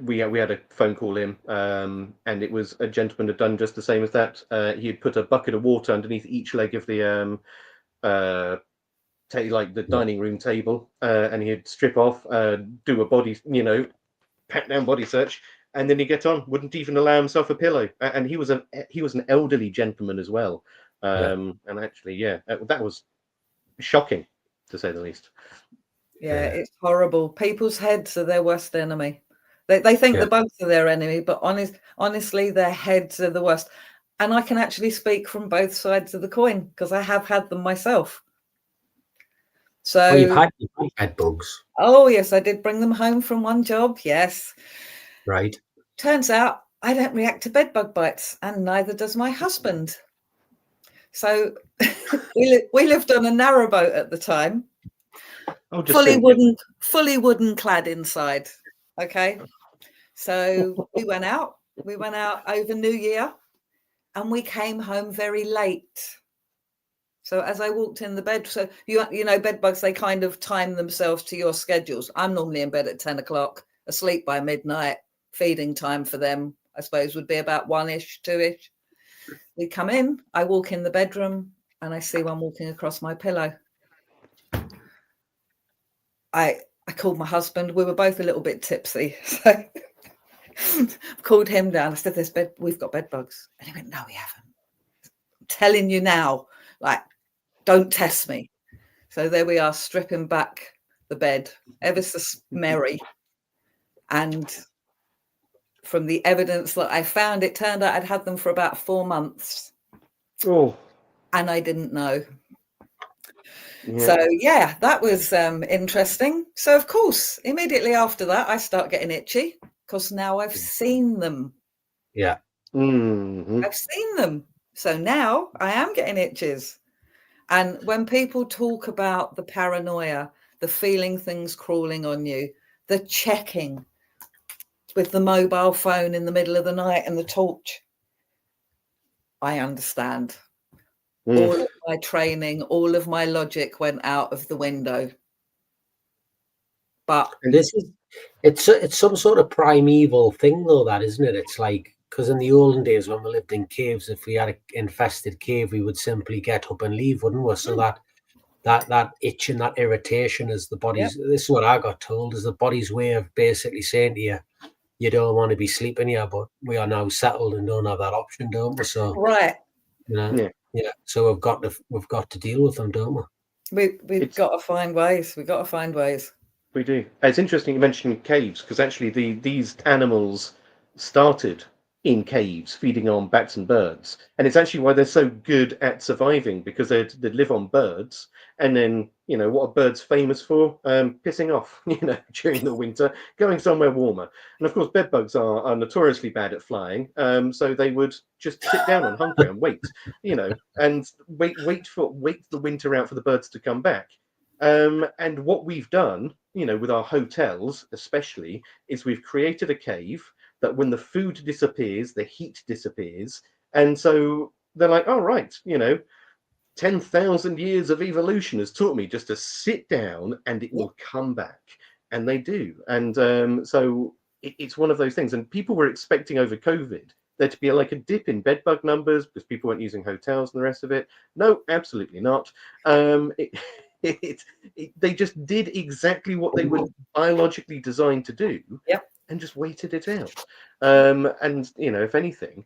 we had a phone call in, and it was a gentleman had done just the same as that. He had put a bucket of water underneath each leg of the dining room table, and he'd strip off, do a body, pat down body search, and then he'd get on. Wouldn't even allow himself a pillow, and he was an elderly gentleman as well. And actually, that was shocking, to say the least. Yeah, it's horrible. People's heads are their worst enemy. They think the bugs are their enemy, but honestly, their heads are the worst. And I can actually speak from both sides of the coin because I have had them myself. So you've had bed bugs. Oh yes, I did bring them home from one job. Yes. Right. Turns out I don't react to bed bug bites, and neither does my husband. So we lived on a narrowboat at the time. Fully wooden clad inside. Okay. So we went out over New Year, and we came home very late. So as I walked in the bed, so you know, bed bugs, they kind of time themselves to your schedules. I'm normally in bed at 10 o'clock, asleep by midnight. Feeding time for them, I suppose, would be about 1-ish, 2-ish. We come in, I walk in the bedroom, and I see one walking across my pillow. I called my husband. We were both a little bit tipsy, so called him down. I said, we've got bed bugs. And he went, no, we haven't. I'm telling you now, like, don't test me. So there we are, stripping back the bed, ever so merry. And from the evidence that I found, it turned out I'd had them for about 4 months. Oh. And I didn't know. Yeah. So, yeah, that was interesting. So, of course, immediately after that, I start getting itchy because now I've seen them. Yeah. Mm-hmm. I've seen them. So now I am getting itches. And when people talk about the paranoia, the feeling things crawling on you, the checking with the mobile phone in the middle of the night and the torch, I understand. All of my training, all of my logic went out of the window. But it's some sort of primeval thing, though, that, isn't it? It's like, because in the olden days when we lived in caves, if we had an infested cave, we would simply get up and leave, wouldn't we? So that itch and that irritation is the body's. Yep. This is what I got told, is the body's way of basically saying to you, you don't want to be sleeping here, but we are now settled and don't have that option, don't we? So right, you know, yeah. So we've got to deal with them, don't we? We've got to find ways. We've got to find ways. We do. It's interesting you mentioned caves, because actually these animals started in caves, feeding on bats and birds, and it's actually why they're so good at surviving, because they live on birds. And then, you know, what are birds famous for? Pissing off, you know, during the winter, going somewhere warmer. And of course, bedbugs are notoriously bad at flying, so they would just sit down and hunker and wait, you know, and wait the winter out for the birds to come back. And what we've done, you know, with our hotels especially, is we've created a cave that when the food disappears, the heat disappears. And so they're like, oh, right, you know, 10,000 years of evolution has taught me just to sit down and it will come back. And they do. And so it's one of those things. And people were expecting over COVID there to be like a dip in bedbug numbers because people weren't using hotels and the rest of it. No, absolutely not. They just did exactly what they were biologically designed to do, and just waited it out. And you know, if anything,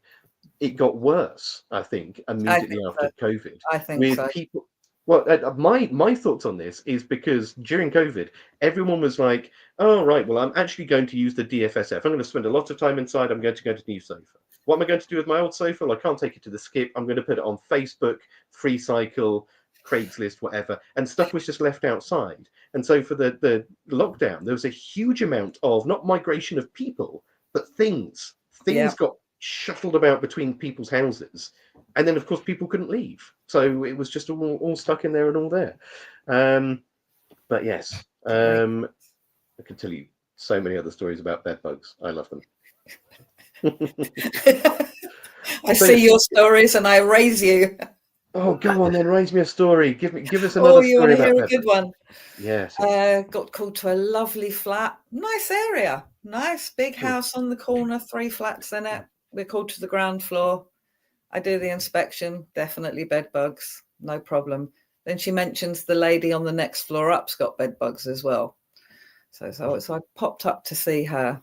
it got worse, I think, immediately after COVID. I think so. People, well, my thoughts on this is because during COVID, everyone was like, "Oh, right, well, I'm actually going to use the DFSF. I'm going to spend a lot of time inside. I'm going to go to new sofa. What am I going to do with my old sofa? Well, I can't take it to the skip. I'm going to put it on Facebook, Free Cycle, Craigslist, whatever," and stuff was just left outside. And so for the lockdown, there was a huge amount of not migration of people, but things got shuttled about between people's houses, and then of course people couldn't leave, so it was just all stuck in there and all there. But yes, I could tell you so many other stories about bed bugs. I love them. I see your stories and I raise you. Oh, go on then, raise me a story. Give us another story. You want to about hear a good one? Yes. Got called to a lovely flat, nice area, nice big house on the corner, 3 flats in it. We're called to the ground floor. I do the inspection, definitely bed bugs, no problem. Then she mentions the lady on the next floor up's got bed bugs as well. So I popped up to see her.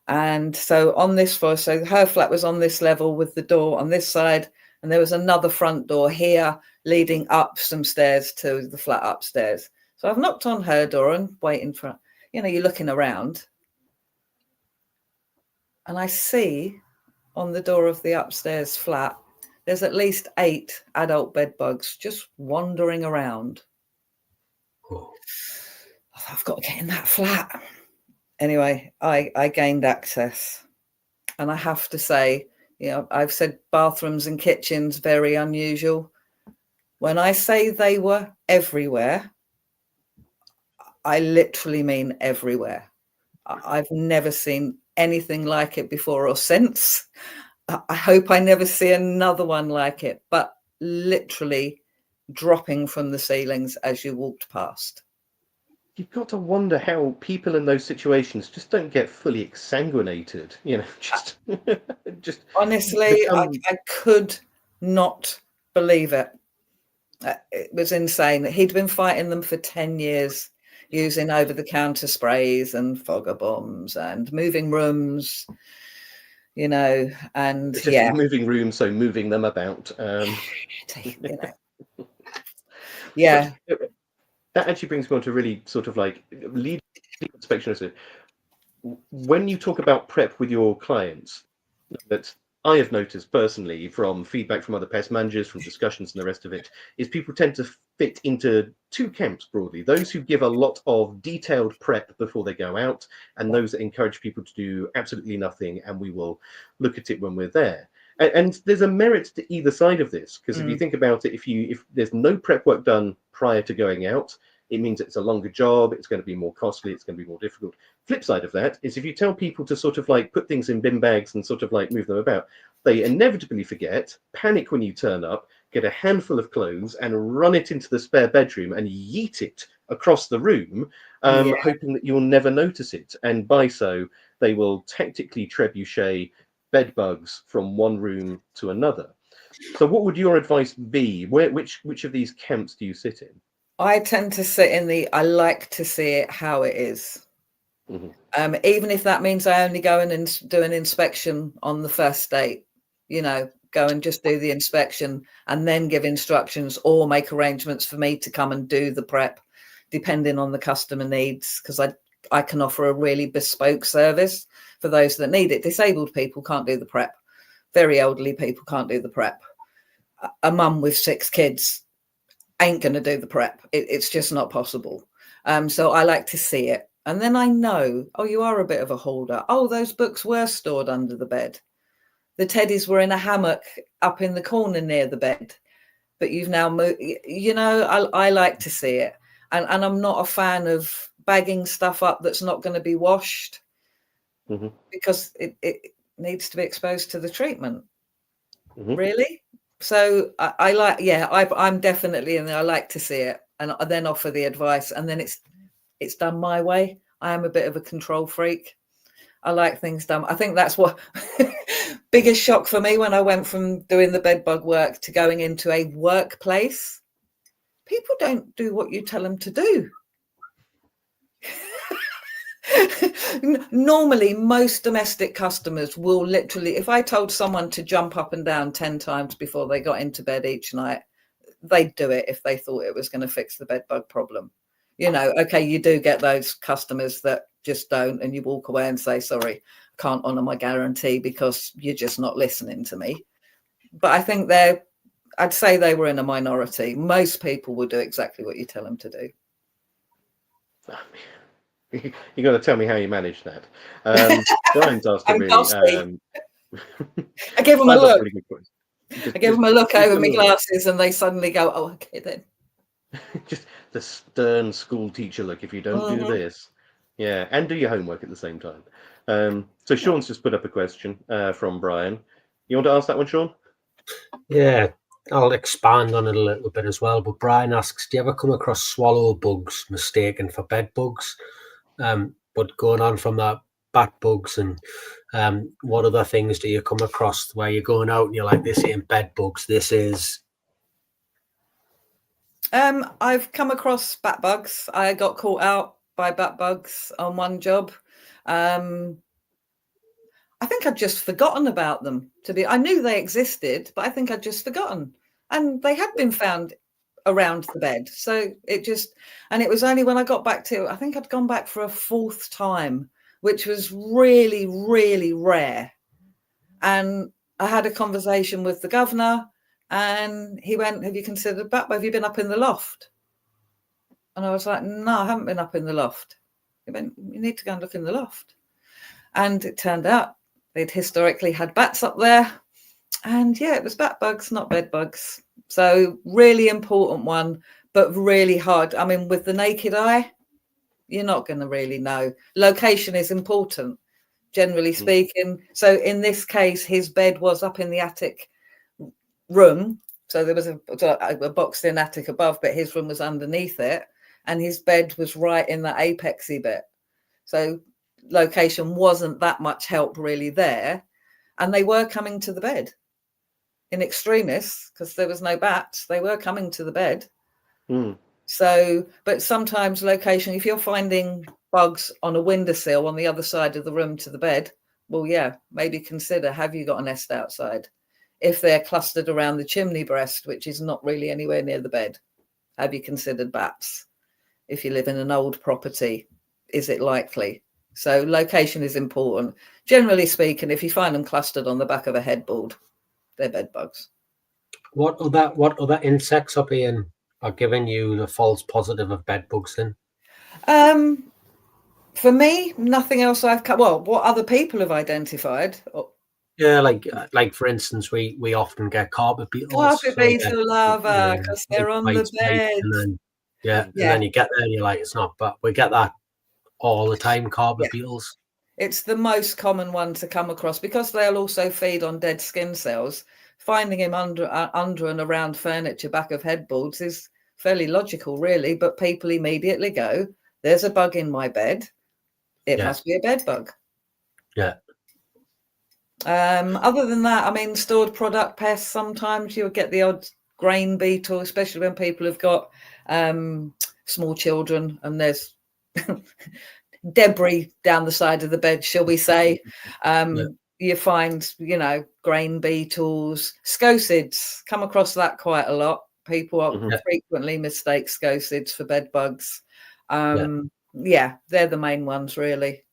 And so on this floor, so her flat was on this level with the door on this side, and there was another front door here leading up some stairs to the flat upstairs. So I've knocked on her door and waiting for, you know, you're looking around. And I see on the door of the upstairs flat, there's at least 8 adult bed bugs just wandering around. Oh. I've got to get in that flat. Anyway, I gained access. And I have to say, you know, I've said bathrooms and kitchens, very unusual. When I say they were everywhere, I literally mean everywhere. I've never seen anything like it before or since. I hope I never see another one like it, but literally dropping from the ceilings as you walked past. You've got to wonder how people in those situations just don't get fully exsanguinated, you know, just honestly, I could not believe it. It was insane. He'd been fighting them for 10 years, using over-the-counter sprays and fogger bombs and moving rooms, you know, and It's just moving rooms, so moving them about. You know. Yeah. But that actually brings me on to really sort of like lead inspection. When you talk about prep with your clients, that I have noticed personally from feedback from other pest managers, from discussions and the rest of it, is people tend to fit into two camps broadly. Those who give a lot of detailed prep before they go out, and those that encourage people to do absolutely nothing, and we will look at it when we're there. And there's a merit to either side of this, because if you think about it, if there's no prep work done prior to going out, it means it's a longer job, it's going to be more costly, it's going to be more difficult. Flip side of that is if you tell people to sort of like put things in bin bags and sort of like move them about, they inevitably forget, panic when you turn up, get a handful of clothes and run it into the spare bedroom and yeet it across the room, hoping that you'll never notice it. And by so, they will tactically trebuchet bed bugs from one room to another. So what would your advice be? Which of these camps do you sit in? I tend to sit in I like to see it how it is. Even if that means I only go in and do an inspection on the first date, you know, go and just do the inspection and then give instructions or make arrangements for me to come and do the prep, depending on the customer needs, because I can offer a really bespoke service for those that need it. Disabled people can't do the prep. Very elderly people can't do the prep. A mum with 6 kids ain't going to do the prep. It's just not possible. So I like to see it. And then I know, oh, you are a bit of a hoarder. Oh, those books were stored under the bed. The teddies were in a hammock up in the corner near the bed. But you've now moved, you know, I like to see it. And I'm not a fan of bagging stuff up that's not going to be washed because it needs to be exposed to the treatment. Really? So I like, I'm definitely in there. I like to see it and I then offer the advice, and then it's done my way. I am a bit of a control freak. I like things done. I think that's what biggest shock for me when I went from doing the bedbug work to going into a workplace. People don't do what you tell them to do. Normally, most domestic customers will literally, if I told someone to jump up and down 10 times before they got into bed each night, they'd do it if they thought it was going to fix the bedbug problem. You know, okay, you do get those customers that just don't, and you walk away and say, sorry, I can't honour my guarantee because you're just not listening to me. But I think I'd say they were in a minority. Most people will do exactly what you tell them to do. You got to tell me how you manage that. Brian's asked a really. I give them a look. I give them a look over my glasses, and they suddenly go, "Oh, okay then." Just the stern school teacher look. If you don't do this, and do your homework at the same time. So Sean's just put up a question from Brian. You want to ask that one, Sean? Yeah, I'll expand on it a little bit as well. But Brian asks, do you ever come across swallow bugs mistaken for bed bugs? But going on from that, bat bugs and what other things do you come across where you're going out and you're like, this ain't bed bugs, this is? I've come across bat bugs. I got caught out by bat bugs on one job. I think I'd just forgotten about them. I knew they existed, but I think I'd just forgotten. And they had been found around the bed. So it was only when I got back I think I'd gone back for a 4th time, which was really, really rare. And I had a conversation with the governor and he went, have you considered bat? Have you been up in the loft? And I was like, no, I haven't been up in the loft. He went, you need to go and look in the loft. And it turned out they'd historically had bats up there. And it was bat bugs, not bed bugs. So really important one, but really hard. I mean, with the naked eye, you're not going to really know. Location is important, generally speaking. So in this case, his bed was up in the attic room. So there was a boxed-in attic above, but his room was underneath it. And his bed was right in the apexy bit. So location wasn't that much help really there. And they were coming to the bed. in extremis, because there was no bats, they were coming to the bed. Mm. So, but sometimes location, if you're finding bugs on a windowsill on the other side of the room to the bed, well, yeah, maybe consider, have you got a nest outside? If they're clustered around the chimney breast, which is not really anywhere near the bed, have you considered bats? If you live in an old property, is it likely? So location is important. Generally speaking, if you find them clustered on the back of a headboard, they're bed bugs. What other insects are giving you the false positive of bed bugs then? For me, nothing else I've cut. Well, what other people have identified. Yeah, like for instance, we often get carpet beetles. Carpet beetle larvae, because they're on the bed. And then you get there and you're like, it's not, but we get that all the time, carpet beetles. It's the most common one to come across because they'll also feed on dead skin cells. Finding him under and around furniture, back of headboards is fairly logical, really, but people immediately go, there's a bug in my bed. It must be a bed bug. Yeah. Other than that, I mean, stored product pests, sometimes you'll get the odd grain beetle, especially when people have got small children and there's debris down the side of the bed, shall we say. You find, grain beetles, scosids, come across that quite a lot. People frequently mistake scosids for bed bugs. They're the main ones, really.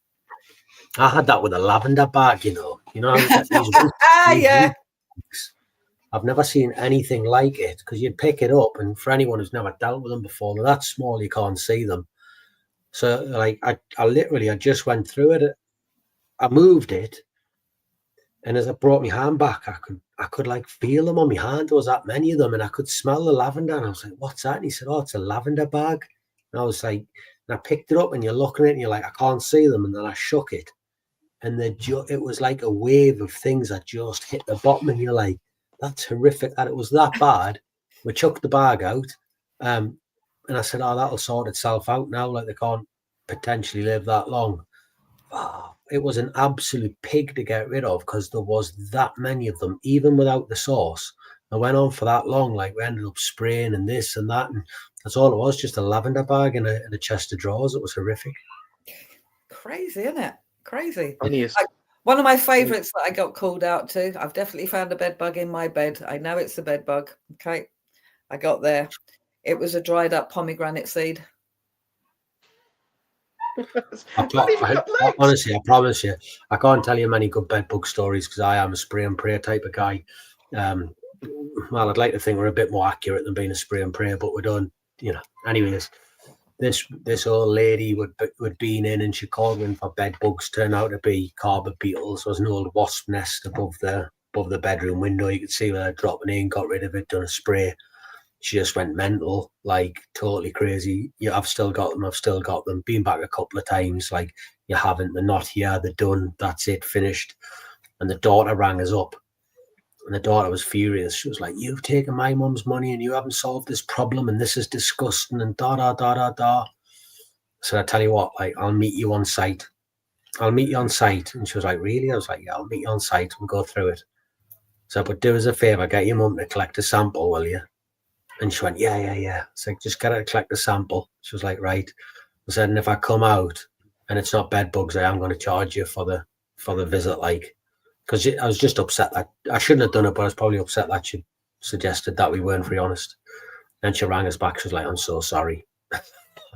I had that with a lavender bag, I've never seen anything like it, because you'd pick it up, and for anyone who's never dealt with them before, they're that small you can't see them. So like I just went through it. I moved it, and as I brought my hand back, I could like feel them on my hand. There was that many of them, and I could smell the lavender. And I was like, "What's that?" And he said, "Oh, it's a lavender bag." And I was like, and I picked it up, and you're looking at it, and you're like, "I can't see them." And then I shook it, and it was like a wave of things that just hit the bottom, and you're like, "That's horrific that it was that bad." We chucked the bag out, and I said, "Oh, that'll sort itself out now. Like they can't potentially live that long." Oh, it was an absolute pig to get rid of, because there was that many of them, even without the sauce. I went on for that long. Like we ended up spraying and this and that, and that's all it was, just a lavender bag in a chest of drawers. It was horrific. Crazy, isn't it? Crazy. Funniest. One of my favourites that I got called out to, I've definitely found a bed bug in my bed. I know it's a bed bug. Okay. I got there. It was a dried up pomegranate seed. Honestly, I promise you, I can't tell you many good bed bug stories, because I am a spray and pray type of guy. Well, I'd like to think we're a bit more accurate than being a spray and pray, but we don't, Anyways, this old lady would been in, and she called in for bed bugs. Turned out to be carpet beetles. There was an old wasp nest above the bedroom window. You could see where they're dropping in. Got rid of it. Done a spray. She just went mental, like totally crazy. Yeah, I've still got them. Been back a couple of times. Like, you haven't. They're not here. They're done. That's it. Finished. And the daughter rang us up. And the daughter was furious. She was like, "You've taken my mum's money and you haven't solved this problem, and this is disgusting," and da da da da da. So I tell you what, like, I'll meet you on site. And she was like, "Really?" I was like, "Yeah, I'll meet you on site. We'll go through it." So, but do us a favour, get your mum to collect a sample, will you? And she went, yeah. So just get her to collect the sample. She was like, "Right." I said, "And if I come out and it's not bed bugs, I am going to charge you for the visit, like." Because I was just upset that I shouldn't have done it, but I was probably upset that she suggested that we weren't very honest. Then she rang us back. She was like, "I'm so sorry."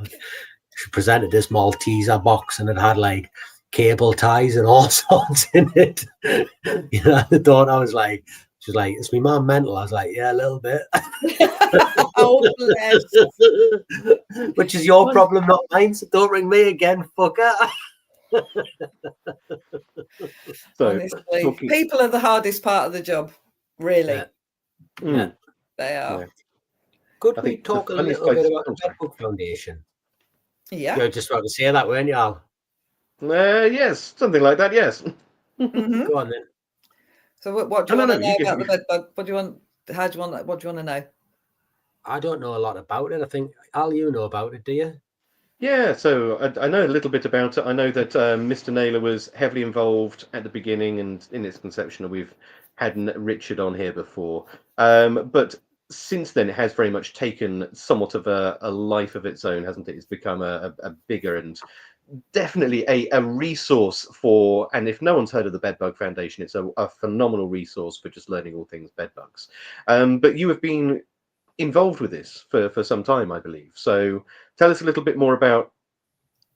She presented this Malteser box, and it had like cable ties and all sorts in it. The daughter was like, she was like, "Is my mum mental?" I was like, "Yeah, a little bit." Oh, bless. Which is your problem, not mine. So don't ring me again, fucker. So, honestly, people are the hardest part of the job, really. Yeah. They are. Yeah. Could we talk a little bit about the Bedbug Foundation? Yeah. You're just about to say that, weren't you, Al? Yes, something like that. Yes. Mm-hmm. Go on then. So what do you want to know about the bedbug? What do you want? How do you want to know? I don't know a lot about it. I think, Al, you know about it, do you? Yeah, so I know a little bit about it. I know that Mr. Naylor was heavily involved at the beginning and in its conception. We've had Richard on here before, but since then it has very much taken somewhat of a life of its own, hasn't it? It's become a bigger and definitely a resource for, and if no one's heard of the Bedbug Foundation, it's a phenomenal resource for just learning all things bedbugs. But you have been involved with this for some time, I believe. So tell us a little bit more about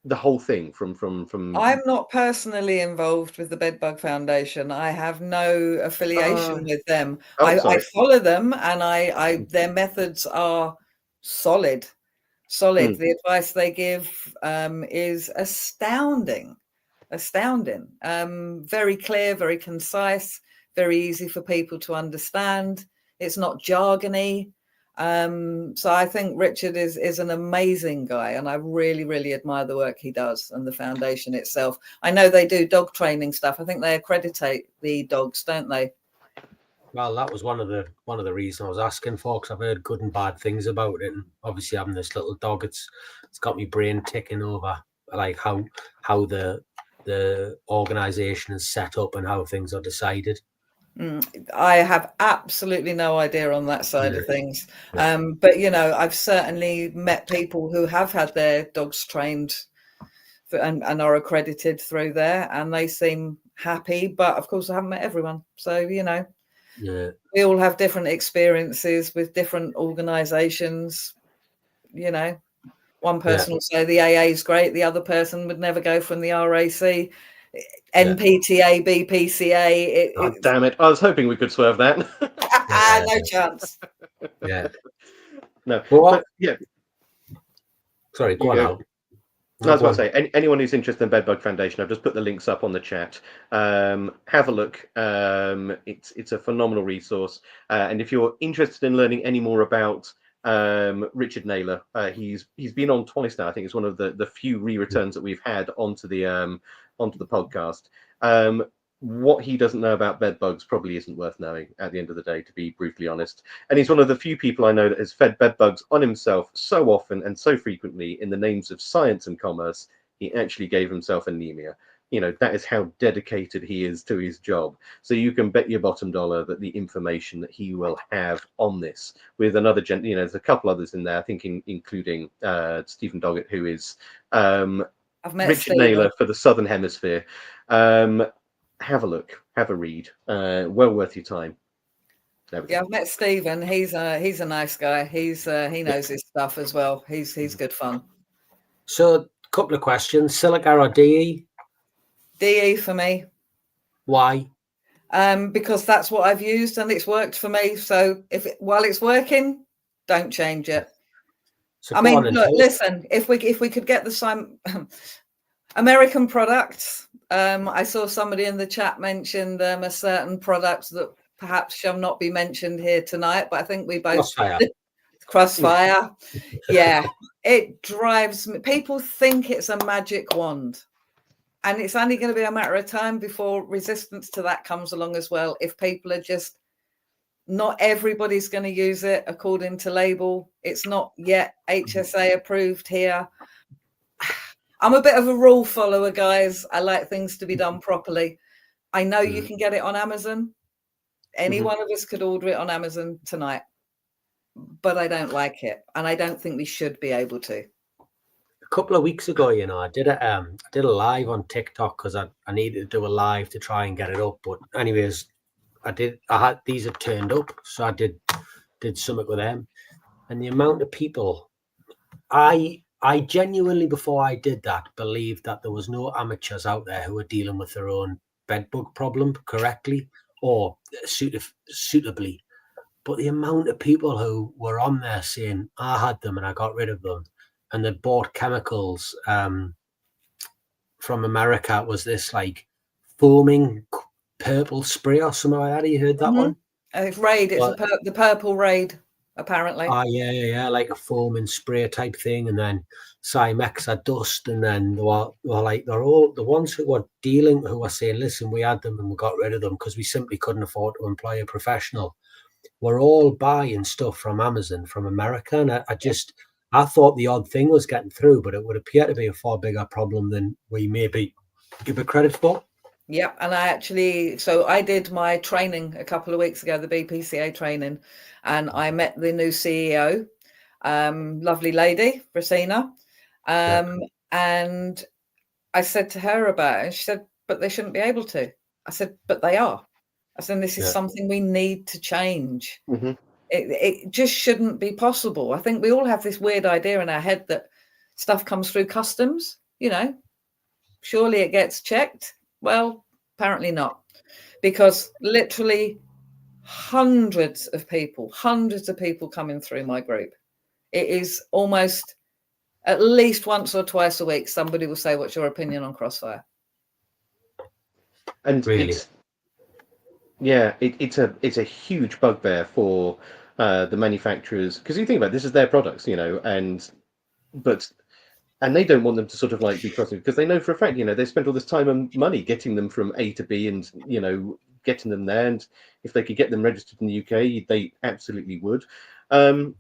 the whole thing from I'm not personally involved with the Bedbug Foundation. I have no affiliation with them. I follow them, and I their methods are solid. The advice they give is astounding. Very clear, very concise, very easy for people to understand. It's not jargony. So I think Richard is an amazing guy, and I really, really admire the work he does and the foundation itself. I know they do dog training stuff. I think they accreditate the dogs, don't they? Well, that was one of the reasons I was asking for, because I've heard good and bad things about it, and obviously having this little dog, it's got my brain ticking over, like how the organisation is set up and how things are decided. I have absolutely no idea on that side of things. But, I've certainly met people who have had their dogs trained and are accredited through there, and they seem happy. But, of course, I haven't met everyone. So, we all have different experiences with different organisations. One person will say the AA is great. The other person would never go from the RAC. NPTA, BPCA. Damn it. I was hoping we could swerve that. No chance. Yeah. No. Well, yeah. Sorry, go on out. I was about to say, anyone who's interested in Bedbug Foundation, I've just put the links up on the chat. Have a look. It's a phenomenal resource. And if you're interested in learning any more about Richard Naylor, he's been on twice now. I think it's one of the few re-returns that we've had onto the podcast. What he doesn't know about bed bugs probably isn't worth knowing at the end of the day, to be brutally honest. And he's one of the few people I know that has fed bed bugs on himself so often and so frequently in the names of science and commerce, he actually gave himself anemia. That is how dedicated he is to his job. So you can bet your bottom dollar that the information that he will have on this, with another there's a couple others in there, I think including Stephen Doggett, who is Richard Naylor for the Southern Hemisphere. Have a look, have a read. Well worth your time. I've met Stephen. He's a nice guy. He knows his stuff as well. He's good fun. So, a couple of questions: silica or DE? DE for me. Why? Because that's what I've used and it's worked for me. So while it's working, don't change it. So look, listen. If we could get the American products. I saw somebody in the chat mentioned a certain product that perhaps shall not be mentioned here tonight, but I think we both Crossfire. Yeah, it drives me. People think it's a magic wand, and it's only going to be a matter of time before resistance to that comes along as well. If people are just not everybody's going to use it according to label. It's not yet HSA approved here. I'm a bit of a rule follower, guys. I like things to be done properly. I know you can get it on Amazon. Any one of us could order it on Amazon tonight, but I don't like it, and I don't think we should be able to. A couple of weeks ago, I did a live on TikTok because I needed to do a live to try and get it up. But anyways, these had turned up, so I did something with them, and the amount of people, I genuinely, before I did that, believed that there was no amateurs out there who were dealing with their own bedbug problem correctly or suitably. But the amount of people who were on there saying, I had them and I got rid of them, and they bought chemicals from America, was this like foaming purple spray or something like that. You heard that one? It's Raid. It's the purple Raid. Apparently. Yeah, like a foaming spray type thing, and then Cymexa dust, and then they were all the ones who were saying, listen, we had them and we got rid of them because we simply couldn't afford to employ a professional. We're all buying stuff from Amazon from America, and I thought the odd thing was getting through, but it would appear to be a far bigger problem than we maybe give it credit for. Yeah, and I did my training a couple of weeks ago, the BPCA training, and I met the new CEO, lovely lady, Rosina, and I said to her about it, and she said, but they shouldn't be able to. I said, but they are. I said, this is something we need to change. Mm-hmm. It just shouldn't be possible. I think we all have this weird idea in our head that stuff comes through customs, surely it gets checked. Well, apparently not, because literally hundreds of people coming through my group. It is almost at least once or twice a week, somebody will say, what's your opinion on Crossfire? And really, it's a huge bugbear for the manufacturers, because you think about it, this is their products, and they don't want them to sort of like be crossing, because they know for a fact, they spent all this time and money getting them from A to B, and getting them there, and if they could get them registered in the UK, they absolutely would. And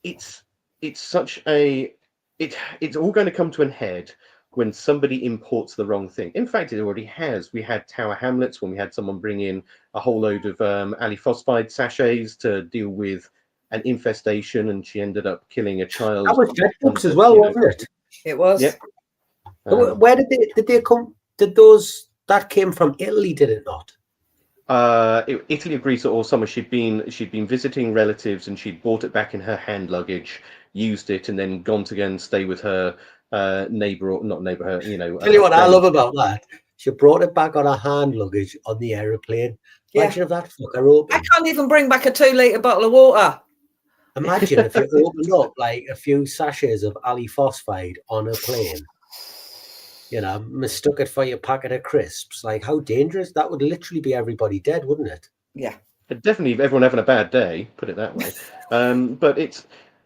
it's such it's all going to come to an head when somebody imports the wrong thing. In fact, it already has. We had Tower Hamlets when we had someone bring in a whole load of aliphosphide sachets to deal with an infestation, and she ended up killing a child. That was Bedbugs as well, wasn't it? It was. Yep. Where did they come? That came from Italy, did it not? Italy or Greece or somewhere. She'd been visiting relatives, and she'd brought it back in her hand luggage, used it, and then gone to go and stay with her neighbor, or not neighbor, her, Tell you what I love about that. She brought it back on her hand luggage on the aeroplane. Imagine if that fucker opened. I can't even bring back a 2-litre bottle of water. Imagine if you opened up like a few sachets of aliphosphide on a plane. Mistook it for your packet of crisps. Like, how dangerous. That would literally be everybody dead, wouldn't it? Yeah. Definitely everyone having a bad day, put it that way. But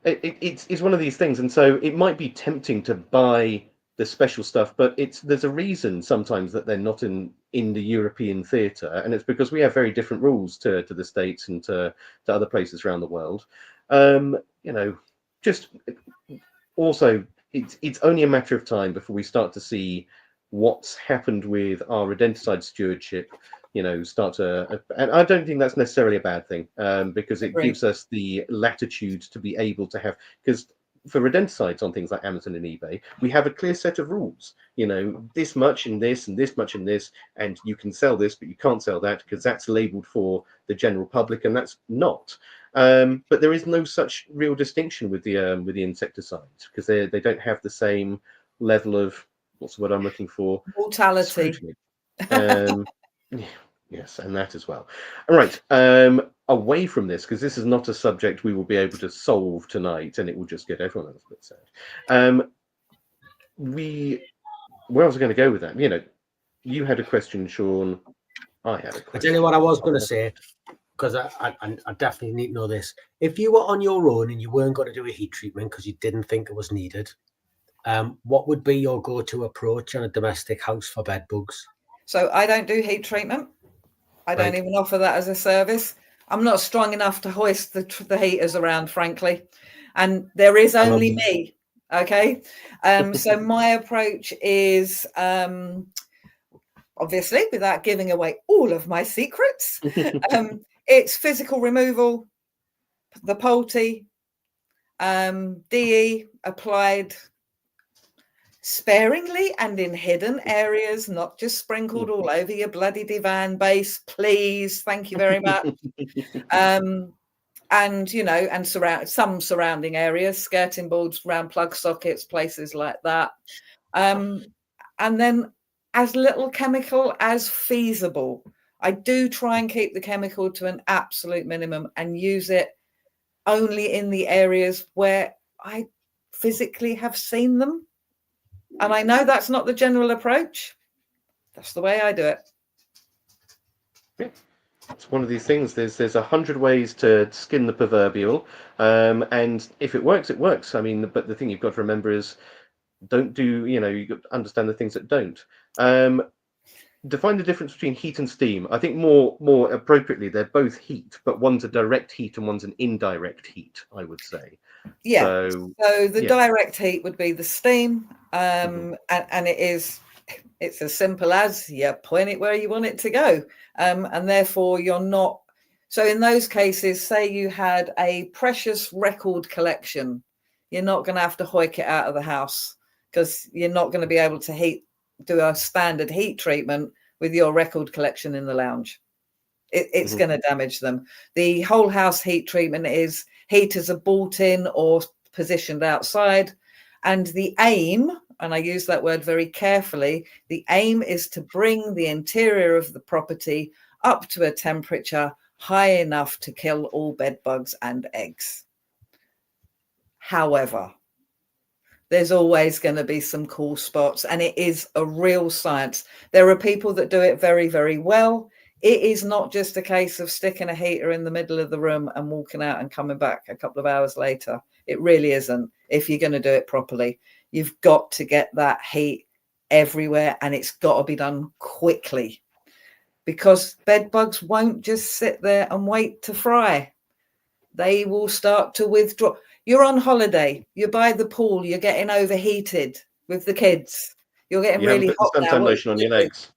it's one of these things, and so it might be tempting to buy the special stuff, but there's a reason sometimes that they're not in the European theatre, and it's because we have very different rules to the States and to other places around the world. Just also, it's only a matter of time before we start to see what's happened with our rodenticide stewardship. Start to, and I don't think that's necessarily a bad thing, because it gives us the latitude to be able to have, because for rodenticides on things like Amazon and eBay, we have a clear set of rules. This much in this, and this much in this, and you can sell this, but you can't sell that because that's labeled for the general public, and that's not. But there is no such real distinction with the insecticides, because they don't have the same level of, what's the word I'm looking for? Mortality. Yes, and that as well. All right. Away from this, because this is not a subject we will be able to solve tonight, and it will just get everyone a little bit sad. Where was I going to go with that? You had a question, Sean. I had a question. I tell you what I was going to say, because I definitely need to know this. If you were on your own and you weren't going to do a heat treatment because you didn't think it was needed, what would be your go-to approach on a domestic house for bed bugs? So I don't do heat treatment. I don't even offer that as a service. I'm not strong enough to hoist the heaters around, frankly. And there is only me. Okay. So my approach is, obviously, without giving away all of my secrets, it's physical removal, the Pulte, DE applied sparingly and in hidden areas, not just sprinkled all over your bloody divan base, please. Thank you very much. And some surrounding areas, skirting boards, round plug sockets, places like that. And then as little chemical as feasible. I do try and keep the chemical to an absolute minimum and use it only in the areas where I physically have seen them. And I know that's not the general approach. That's the way I do it. Yeah. It's one of these things. There's 100 ways to skin the proverbial, and if it works, it works. I mean, but the thing you've got to remember is, you've got to understand the things that don't. Define the difference between heat and steam. I think more appropriately, they're both heat, but one's a direct heat and one's an indirect heat, I would say. Yeah. So the direct heat would be the steam, and it's as simple as you point it where you want it to go, and therefore you're not. So in those cases, say you had a precious record collection, you're not going to have to hoik it out of the house because you're not going to be able to do a standard heat treatment with your record collection in the lounge. It's going to damage them. The whole house heat treatment is heaters are bought in or positioned outside. And the aim, and I use that word very carefully, the aim is to bring the interior of the property up to a temperature high enough to kill all bed bugs and eggs. However, there's always going to be some cool spots, and it is a real science. There are people that do it very, very well. It is not just a case of sticking a heater in the middle of the room and walking out and coming back a couple of hours later. It really isn't. If you're going to do it properly, you've got to get that heat everywhere, and it's got to be done quickly, because bed bugs won't just sit there and wait to fry. They will start to withdraw. You're on holiday, you're by the pool, you're getting overheated with the kids. You're getting really hot now. Suntan lotion on your legs.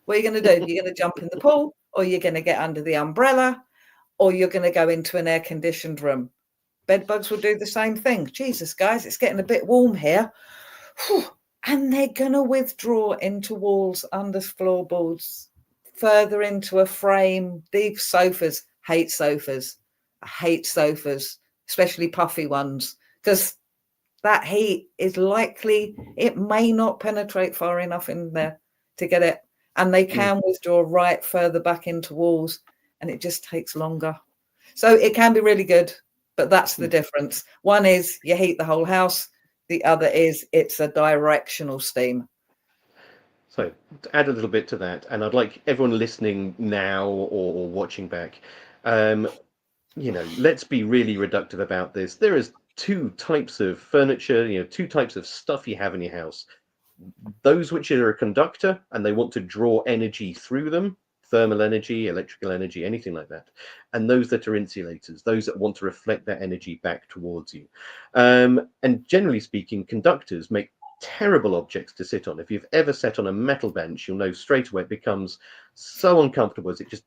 What are you going to do? You're going to jump in the pool, or you're going to get under the umbrella, or you're going to go into an air-conditioned room. Bed bugs will do the same thing. Jesus, guys, it's getting a bit warm here. Whew. And they're going to withdraw into walls, under floorboards, further into a frame. Deep sofas. Hate sofas. I hate sofas, especially puffy ones, because that heat is likely, it may not penetrate far enough in there to get it. And they can withdraw right further back into walls, and it just takes longer. So it can be really good, but that's the difference. One is you heat the whole house. The other is it's a directional steam. So to add a little bit to that, and I'd like everyone listening now or watching back, let's be really reductive about this. There is two types of furniture, two types of stuff you have in your house. Those which are a conductor and they want to draw energy through them, thermal energy, electrical energy, anything like that. And those that are insulators, those that want to reflect that energy back towards you. And generally speaking, conductors make terrible objects to sit on. If you've ever sat on a metal bench, you'll know straight away it becomes so uncomfortable as it just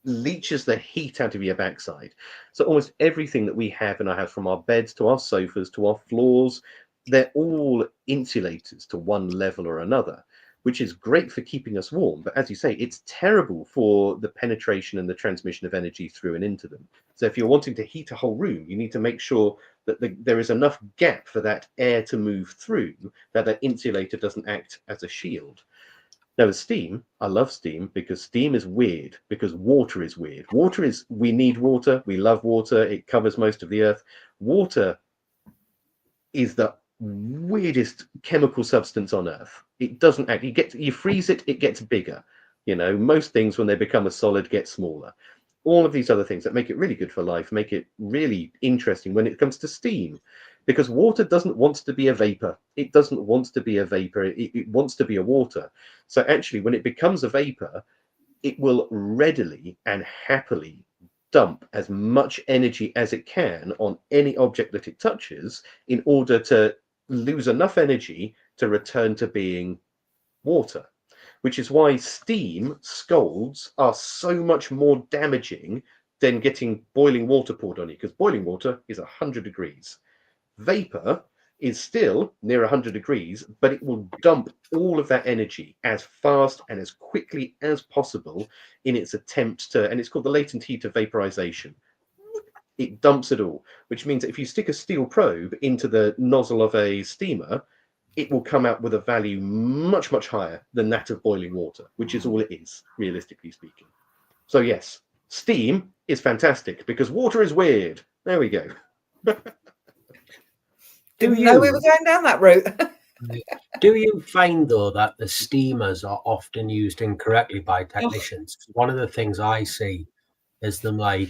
leaches the heat out of your backside. So almost everything that we have in our house, from our beds to our sofas to our floors, they're all insulators to one level or another, which is great for keeping us warm. But as you say, it's terrible for the penetration and the transmission of energy through and into them. So if you're wanting to heat a whole room, you need to make sure that there is enough gap for that air to move through, that insulator doesn't act as a shield. Now, with steam, I love steam because steam is weird, because water is weird. We need water. We love water. It covers most of the earth. Water is the weirdest chemical substance on earth. It doesn't act. You freeze it, it gets bigger. Most things, when they become a solid, get smaller. All of these other things that make it really good for life, make it really interesting when it comes to steam, because water doesn't want to be a vapor. It doesn't want to be a vapor. It wants to be a water. So actually, when it becomes a vapor, it will readily and happily dump as much energy as it can on any object that it touches in order to lose enough energy to return to being water, which is why steam scalds are so much more damaging than getting boiling water poured on you, because boiling water is 100 degrees. Vapor is still near 100 degrees, but it will dump all of that energy as fast and as quickly as possible in its attempt to, and it's called the latent heat of vaporization. It dumps it all, which means that if you stick a steel probe into the nozzle of a steamer, it will come out with a value much, much higher than that of boiling water, which is all it is, realistically speaking. So yes, steam is fantastic because water is weird. There we go. Didn't know we were going down that route. Do you find, though, that the steamers are often used incorrectly by technicians? One of the things I see is them blast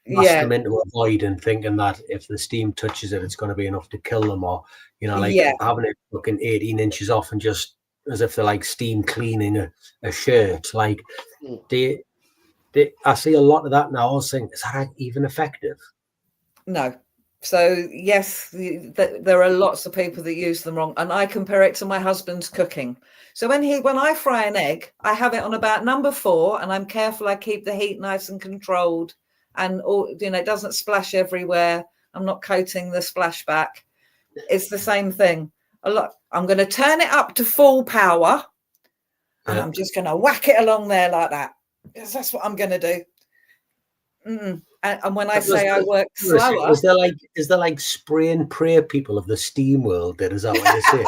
them into a void and thinking that if the steam touches it, it's going to be enough to kill them, or having it looking 18 inches off and just as if they're like steam cleaning a shirt. I see a lot of that now. I was thinking, is that even effective? No. So yes, there are lots of people that use them wrong, and I compare it to my husband's cooking. So when I fry an egg, I have it on about number 4, and I'm careful. I keep the heat nice and controlled, and it doesn't splash everywhere. I'm not coating the splashback. It's the same thing. I'm going to turn it up to full power, and I'm just going to whack it along there like that. That's what I'm going to do. And when I say I work slower, is there like spray and pray people of the steam world? Is that what you're saying?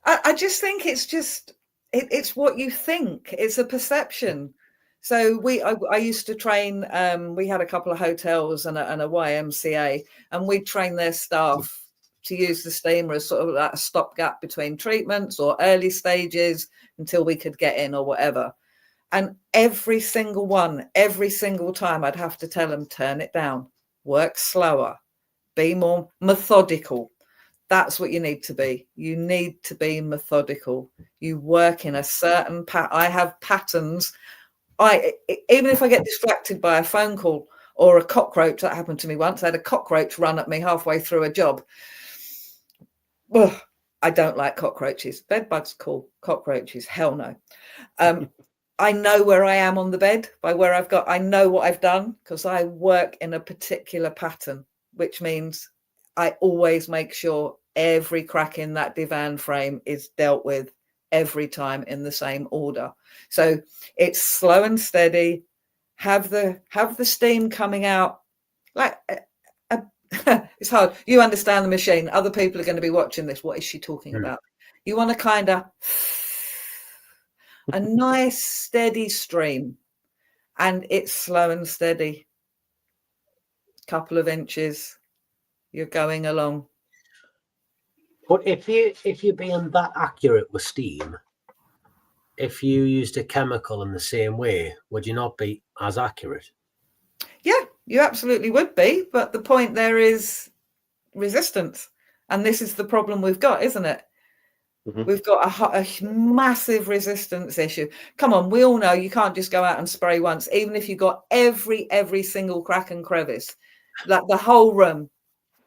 I just think it's what you think. It's a perception. So I used to train. We had a couple of hotels and a YMCA, and we'd train their staff to use the steamer as sort of like a stopgap between treatments or early stages until we could get in or whatever. And every single time I'd have to tell them, turn it down, work slower, be more methodical. That's what you need to be. You need to be methodical. You work in a certain I have patterns. Even if I get distracted by a phone call or a cockroach, that happened to me once. I had a cockroach run at me halfway through a job. Ugh, I don't like cockroaches. Bedbugs cool. Cockroaches, hell no. I know where I am on the bed I know what I've done because I work in a particular pattern, which means I always make sure every crack in that divan frame is dealt with every time in the same order. So it's slow and steady. Have the steam coming out like it's hard. You understand the machine. Other people are going to be watching this. What is she talking about? You want to kind of a nice steady stream, and it's slow and steady. Couple of inches, you're going along. But if you're being that accurate with steam, if you used a chemical in the same way, would you not be as accurate? Yeah, you absolutely would be. But the point there is resistance, and this is the problem we've got, isn't it? Mm-hmm. We've got a massive resistance issue. Come on, we all know you can't just go out and spray once, even if you got every single crack and crevice, like the whole room.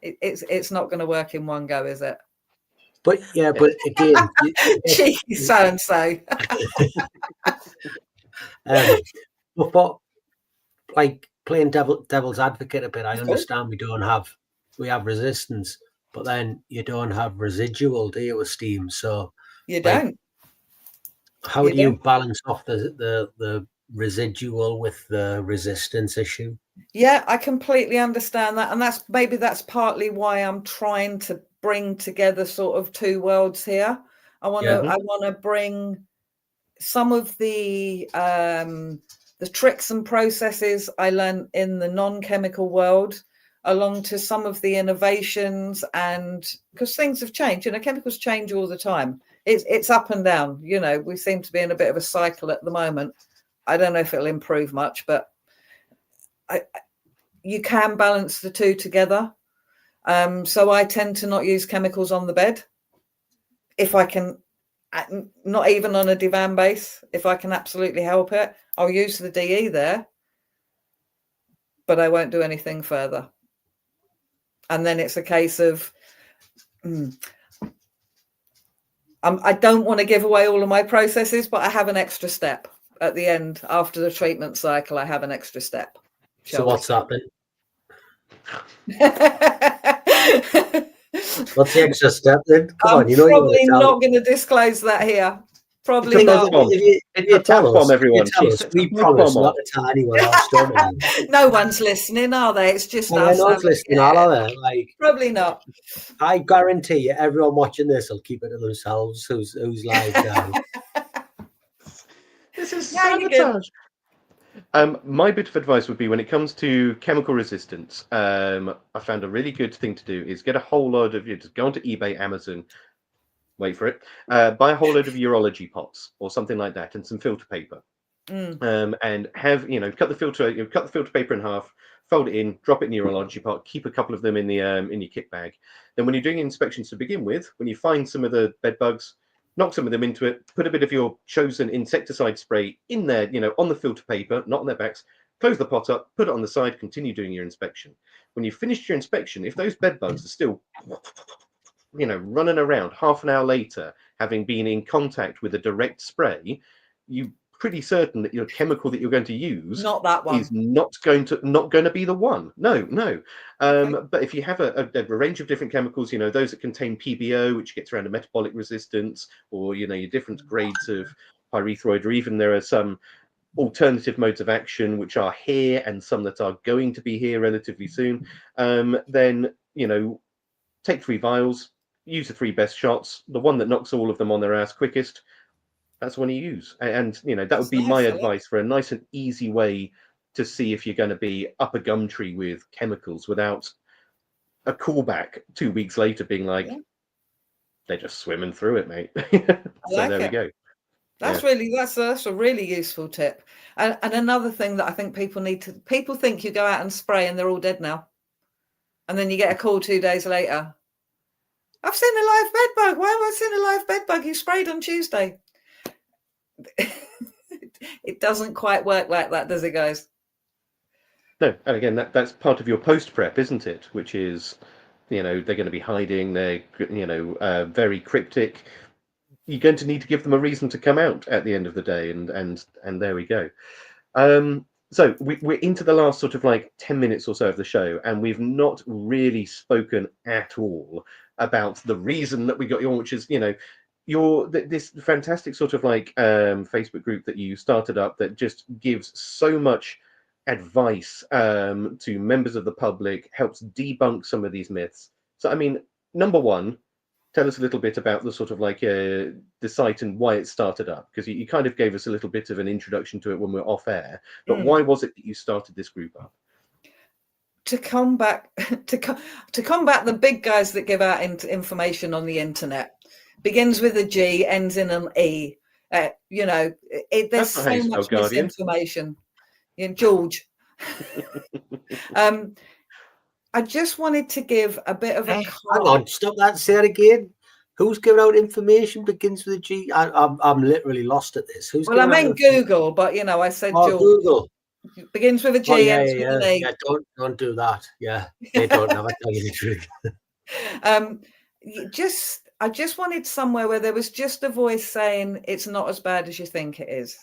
It's not going to work in one go, is it? But again, cheeky so and so. But like playing devil's advocate a bit, I understand we have resistance. But then you don't have residual, do you, with steam? So you don't. How do you balance off the residual with the resistance issue? Yeah, I completely understand that, and that's partly why I'm trying to bring together sort of two worlds here. I want to bring some of the tricks and processes I learned in the non-chemical world, along to some of the innovations, and because things have changed, chemicals change all the time. It's up and down. We seem to be in a bit of a cycle at the moment. I don't know if it'll improve much, but you can balance the two together. So I tend to not use chemicals on the bed. If I can, not even on a divan base, if I can absolutely help it, I'll use the DE there, but I won't do anything further. And then it's a case of, I don't want to give away all of my processes, but I have an extra step at the end. After the treatment cycle, I have an extra step. So what's that then? What's the extra step then? Come on, probably not going to disclose that here. Probably not. If you tell us, everyone. We promise not to tell anyone else, don't we? No one's listening, are they? It's just us. No one's listening, are they? Probably not. I guarantee you, everyone watching this will keep it to themselves. Who's live now? This is sabotage. My bit of advice would be, when it comes to chemical resistance, I found a really good thing to do is get a whole load of just go onto eBay, Amazon. Wait for it. Buy a whole load of urology pots or something like that, and some filter paper. And have cut the filter paper in half, fold it in, drop it in the urology pot, keep a couple of them in your kit bag. Then when you're doing inspections to begin with, when you find some of the bed bugs, knock some of them into it, put a bit of your chosen insecticide spray in there, on the filter paper, not on their backs, close the pot up, put it on the side, continue doing your inspection. When you've finished your inspection, if those bed bugs are still, running around half an hour later, having been in contact with a direct spray, you're pretty certain that your chemical that you're going to use Not that one. is not going to be the one. No. Okay. But if you have a range of different chemicals, those that contain PBO, which gets around to metabolic resistance, or your different grades of pyrethroid, or even there are some alternative modes of action which are here and some that are going to be here relatively soon, then take 3 vials, use the 3 best shots, the one that knocks all of them on their ass quickest, that's the one you use. And that would be my advice for a nice and easy way to see if you're going to be up a gum tree with chemicals without a callback 2 weeks later being like, they're just swimming through it, mate. So there we go. That's a really useful tip. And another thing that I think people think you go out and spray and they're all dead now. And then you get a call 2 days later. I've seen a live bed bug. Why have I seen a live bed bug? You sprayed on Tuesday. It doesn't quite work like that, does it, guys? No, and again, that's part of your post prep, isn't it? Which is, they're going to be hiding. They're, very cryptic. You're going to need to give them a reason to come out at the end of the day, and there we go. So we're into the last sort of 10 minutes or so of the show, and we've not really spoken at all about the reason that we got you on, which is this fantastic sort of Facebook group that you started up that just gives so much advice to members of the public, helps debunk some of these myths. So, I mean, number one, tell us a little bit about the sort of the site and why it started up, because you kind of gave us a little bit of an introduction to it when we were off air. But why was it that you started this group up? To combat the big guys that give out information on the internet. Begins with a G, ends in an E. There's so much misinformation. George. I just wanted to give a bit of a... Hang on, stop that, say it again. Who's giving out information begins with a G? I'm literally lost at this. I meant Google, but I said George. Google. Begins with a G, ends with an E. Yeah, don't do that. Yeah, they don't never tell you the truth. I just wanted somewhere where there was just a voice saying it's not as bad as you think it is.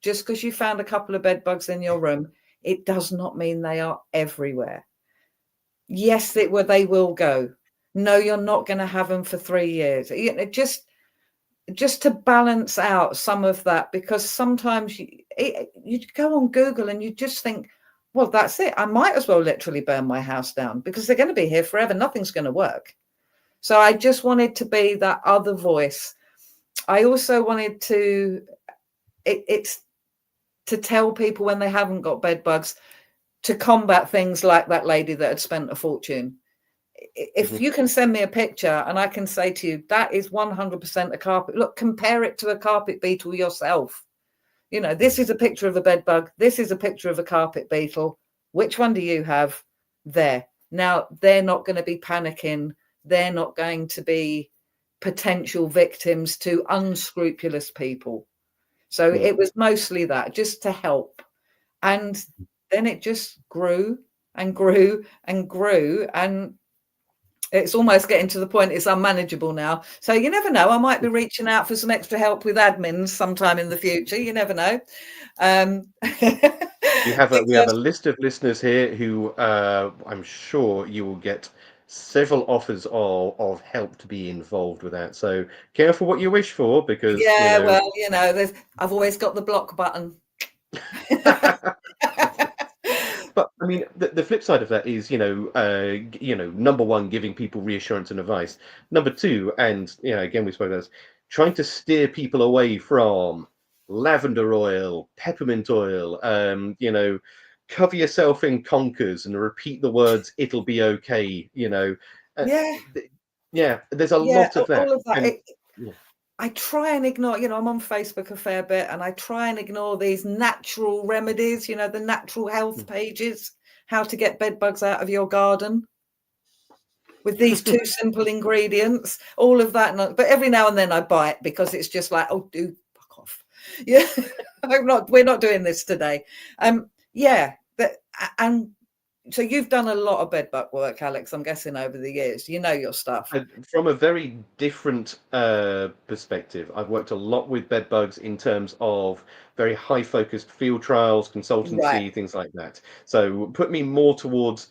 Just because you found a couple of bed bugs in your room, it does not mean they are everywhere. Yes, they will go. No, you're not going to have them for 3 years. Just to balance out some of that, because sometimes you go on Google and you just think, well, that's it. I might as well literally burn my house down because they're going to be here forever. Nothing's going to work. So I just wanted to be that other voice. I also wanted to, it's to tell people when they haven't got bed bugs to combat things like that lady that had spent a fortune. If you can send me a picture and I can say to you, that is 100% a carpet. Look, compare it to a carpet beetle yourself. This is a picture of a bed bug. This is a picture of a carpet beetle. Which one do you have? There. Now, they're not going to be panicking. They're not going to be potential victims to unscrupulous people. So it was mostly that, just to help. And then it just grew and grew and grew. And it's almost getting to the point it's unmanageable now. So you never know. I might be reaching out for some extra help with admins sometime in the future. You never know. We have a list of listeners here who I'm sure you will get several offers of help to be involved with that. So careful what you wish for, because I've always got the block button. But I mean, the flip side of that is, number one, giving people reassurance and advice. Number two, and again, we spoke about this, trying to steer people away from lavender oil, peppermint oil, cover yourself in conkers and repeat the words, it'll be okay, there's a lot of that. All of that. I try and ignore, I'm on Facebook a fair bit, and I try and ignore these natural remedies, the natural health pages, how to get bed bugs out of your garden with these 2 simple ingredients, all of that. But every now and then I buy it because it's just like, oh, dude, fuck off. Yeah, we're not doing this today. Yeah, and so you've done a lot of bedbug work, Alex, I'm guessing, over the years. You know your stuff. From a very different perspective, I've worked a lot with bedbugs in terms of very high-focused field trials, consultancy, Right. things like that. So put me more towards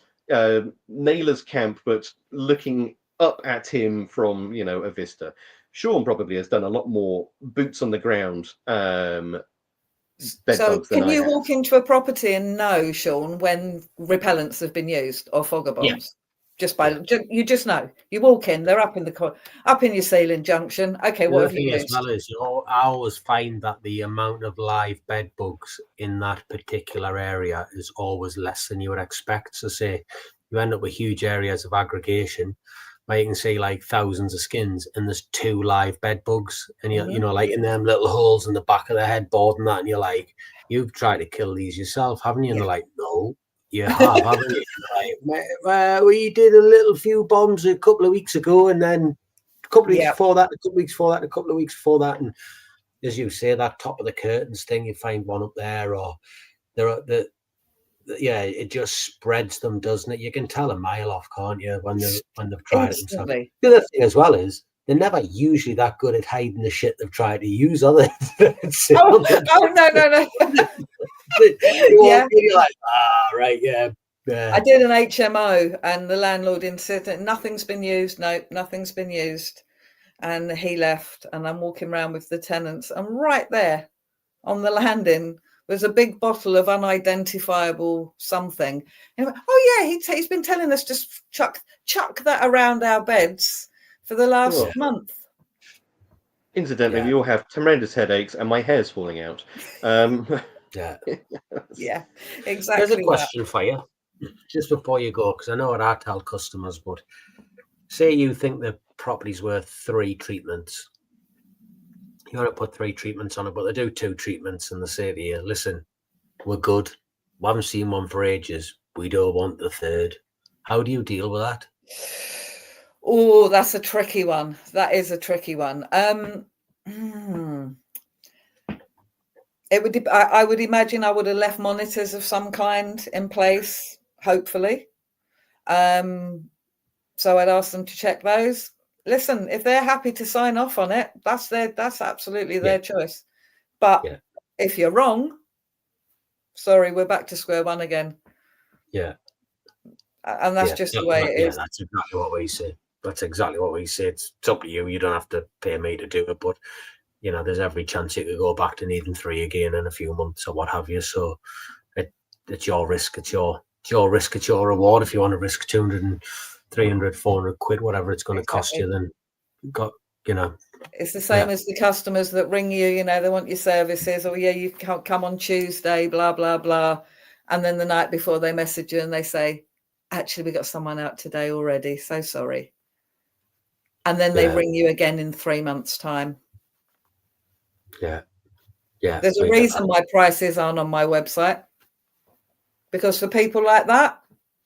Naylor's camp, but looking up at him from, a vista. Sean probably has done a lot more boots on the ground So bedbugs than can I you have. walk into a property and know, Sean, when repellents have been used or fogger bombs? Just by you just know. You walk in, they're up in your ceiling junction. Okay, what have you The used? thing as well is, I always find that the amount of live bed bugs in that particular area is always less than you would expect. So say you end up with huge areas of aggregation where you can see like thousands of skins and there's 2 live bed bugs, and you know, like in them little holes in the back of the headboard and that, and you're like, you've tried to kill these yourself, haven't you? And they're like, no, you have, haven't you? Like, we did a little few bombs a couple of weeks ago, and then a couple of weeks before that, a couple of weeks before that, a couple of weeks before that, and as you say, that top of the curtains thing, you find one up there, or it just spreads them, doesn't it? You can tell a mile off, can't you, when they've tried it themselves. The other thing as well is they're never usually that good at hiding the shit they've tried to use, are they? No. You're like, right, yeah. I did an HMO and the landlord insisted nothing's been used. No, nothing's been used. And he left, and I'm walking around with the tenants, and right there on the landing was a big bottle of unidentifiable something. And went, oh yeah, he's been telling us just chuck that around our beds for the last month. Incidentally, we all have tremendous headaches, and my hair's falling out. Yeah, exactly. There's a question for you, just before you go, because I know what I tell customers, but say you think the property's worth 3 treatments. You want to put 3 treatments on it, but they do 2 treatments, and they say to you, listen, we're good. We haven't seen one for ages. We don't want the 3rd. How do you deal with that? Oh, that's a tricky one. That is a tricky one. It would. I would imagine I would have left monitors of some kind in place, hopefully. So I'd ask them to check those. Listen, if they're happy to sign off on it, that's absolutely their choice. But if you're wrong, sorry, we're back to square one again. Yeah. And that's just the way it is. That's exactly what we say. That's exactly what we say. It's up to you. You don't have to pay me to do it, but there's every chance it could go back to needing 3 again in a few months or what have you. So it's your risk. It's your risk. It's your reward. If you want to risk 200, 300, 400 quid, whatever it's going to cost you, then it's the same as the customers that ring you, they want your services, or you can't come on Tuesday, blah, blah, blah. And then the night before they message you and they say, actually, we got someone out today already. So sorry. And then they ring you again in 3 months' time. Yeah. There's a reason why prices aren't on my website. Because for people like that,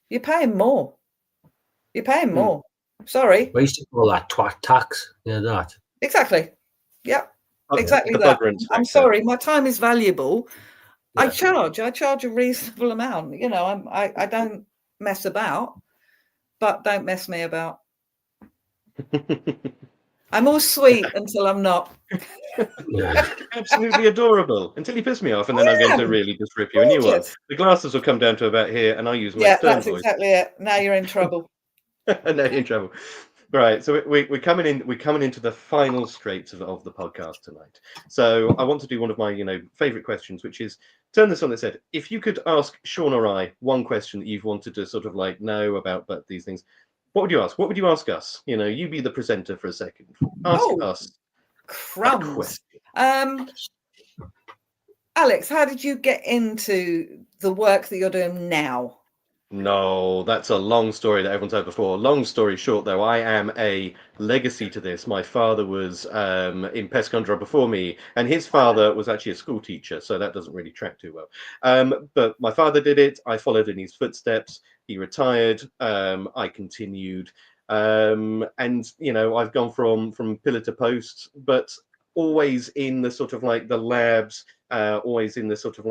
you're paying more. Sorry. We used to call that twat tax. That. Exactly. Yep. Exactly that. I'm sorry. My time is valuable. Yeah. I charge a reasonable amount. I don't mess about, but don't mess me about. I'm all sweet until I'm not. Absolutely adorable until you piss me off, and then I'm going to really just rip you a new one. The glasses will come down to about here, and I use my stern voice. Exactly it. Now you're in trouble. Now you're in trouble. Right, so we're coming into the final straits of the podcast tonight. So I want to do one of my favorite questions, which is turn this on its head. If you could ask Sean or I one question that you've wanted to sort of know about these things, what would you ask? What would you ask us? You be the presenter for a second. Ask us. Crumbs. Alex, how did you get into the work that you're doing now? No, that's a long story that everyone's heard before. Long story short, though, I am a legacy to this. My father was in pest control before me, and his father was actually a school teacher, so that doesn't really track too well. But my father did it. I followed in his footsteps. He retired. I continued. And, I've gone from pillar to post, but always in the sort of the labs, always in the sort of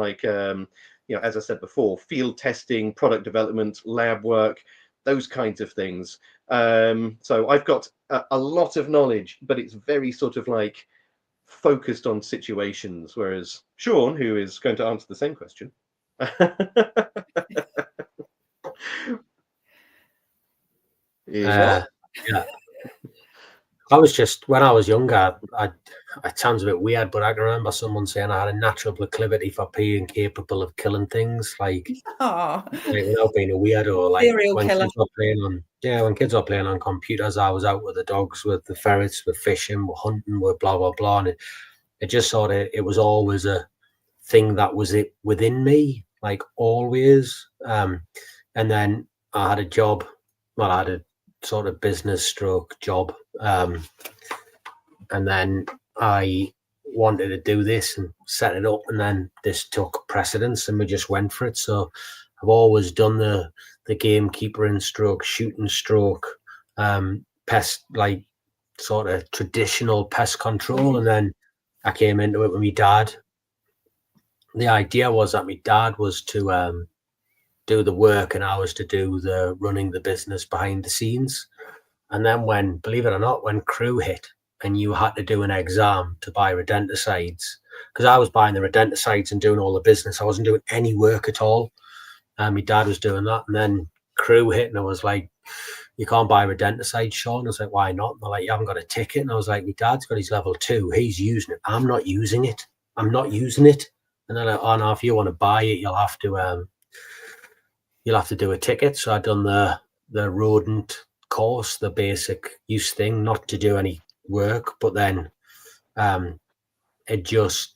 as I said before, field testing, product development, lab work, those kinds of things. So I've got a lot of knowledge, but it's very sort of like focused on situations, whereas Sean, who is going to answer the same question, Yeah. I was just, when I was younger, it sounds a bit weird, but I can remember someone saying I had a natural proclivity for being capable of killing things, like without being a weirdo. Like when kids were playing on computers, I was out with the dogs, with the ferrets, with fishing, with hunting, with blah blah blah, and it just sort of, it was always a thing that was within me, like always. And then I had a job. Well, I had a sort of business stroke job. And then I wanted to do this and set it up, and then this took precedence and we just went for it. So I've always done the gamekeeper and stroke, shooting stroke, pest, like sort of traditional pest control. And then I came into it with my dad. The idea was that my dad was to do the work and I was to do the running the business behind the scenes. And then when, believe it or not, when crew hit and you had to do an exam to buy rodenticides, because I was buying the rodenticides and doing all the business, I wasn't doing any work at all. My dad was doing that. And then crew hit and I was like, you can't buy rodenticides, Sean. I was like, why not? And they're like, you haven't got a ticket. And I was like, my dad's got his level 2. He's using it. I'm not using it. I'm not using it. And then, oh no, if you want to buy it, you'll have to do a ticket. So I'd done the rodent course, the basic use thing, not to do any work, but then it just,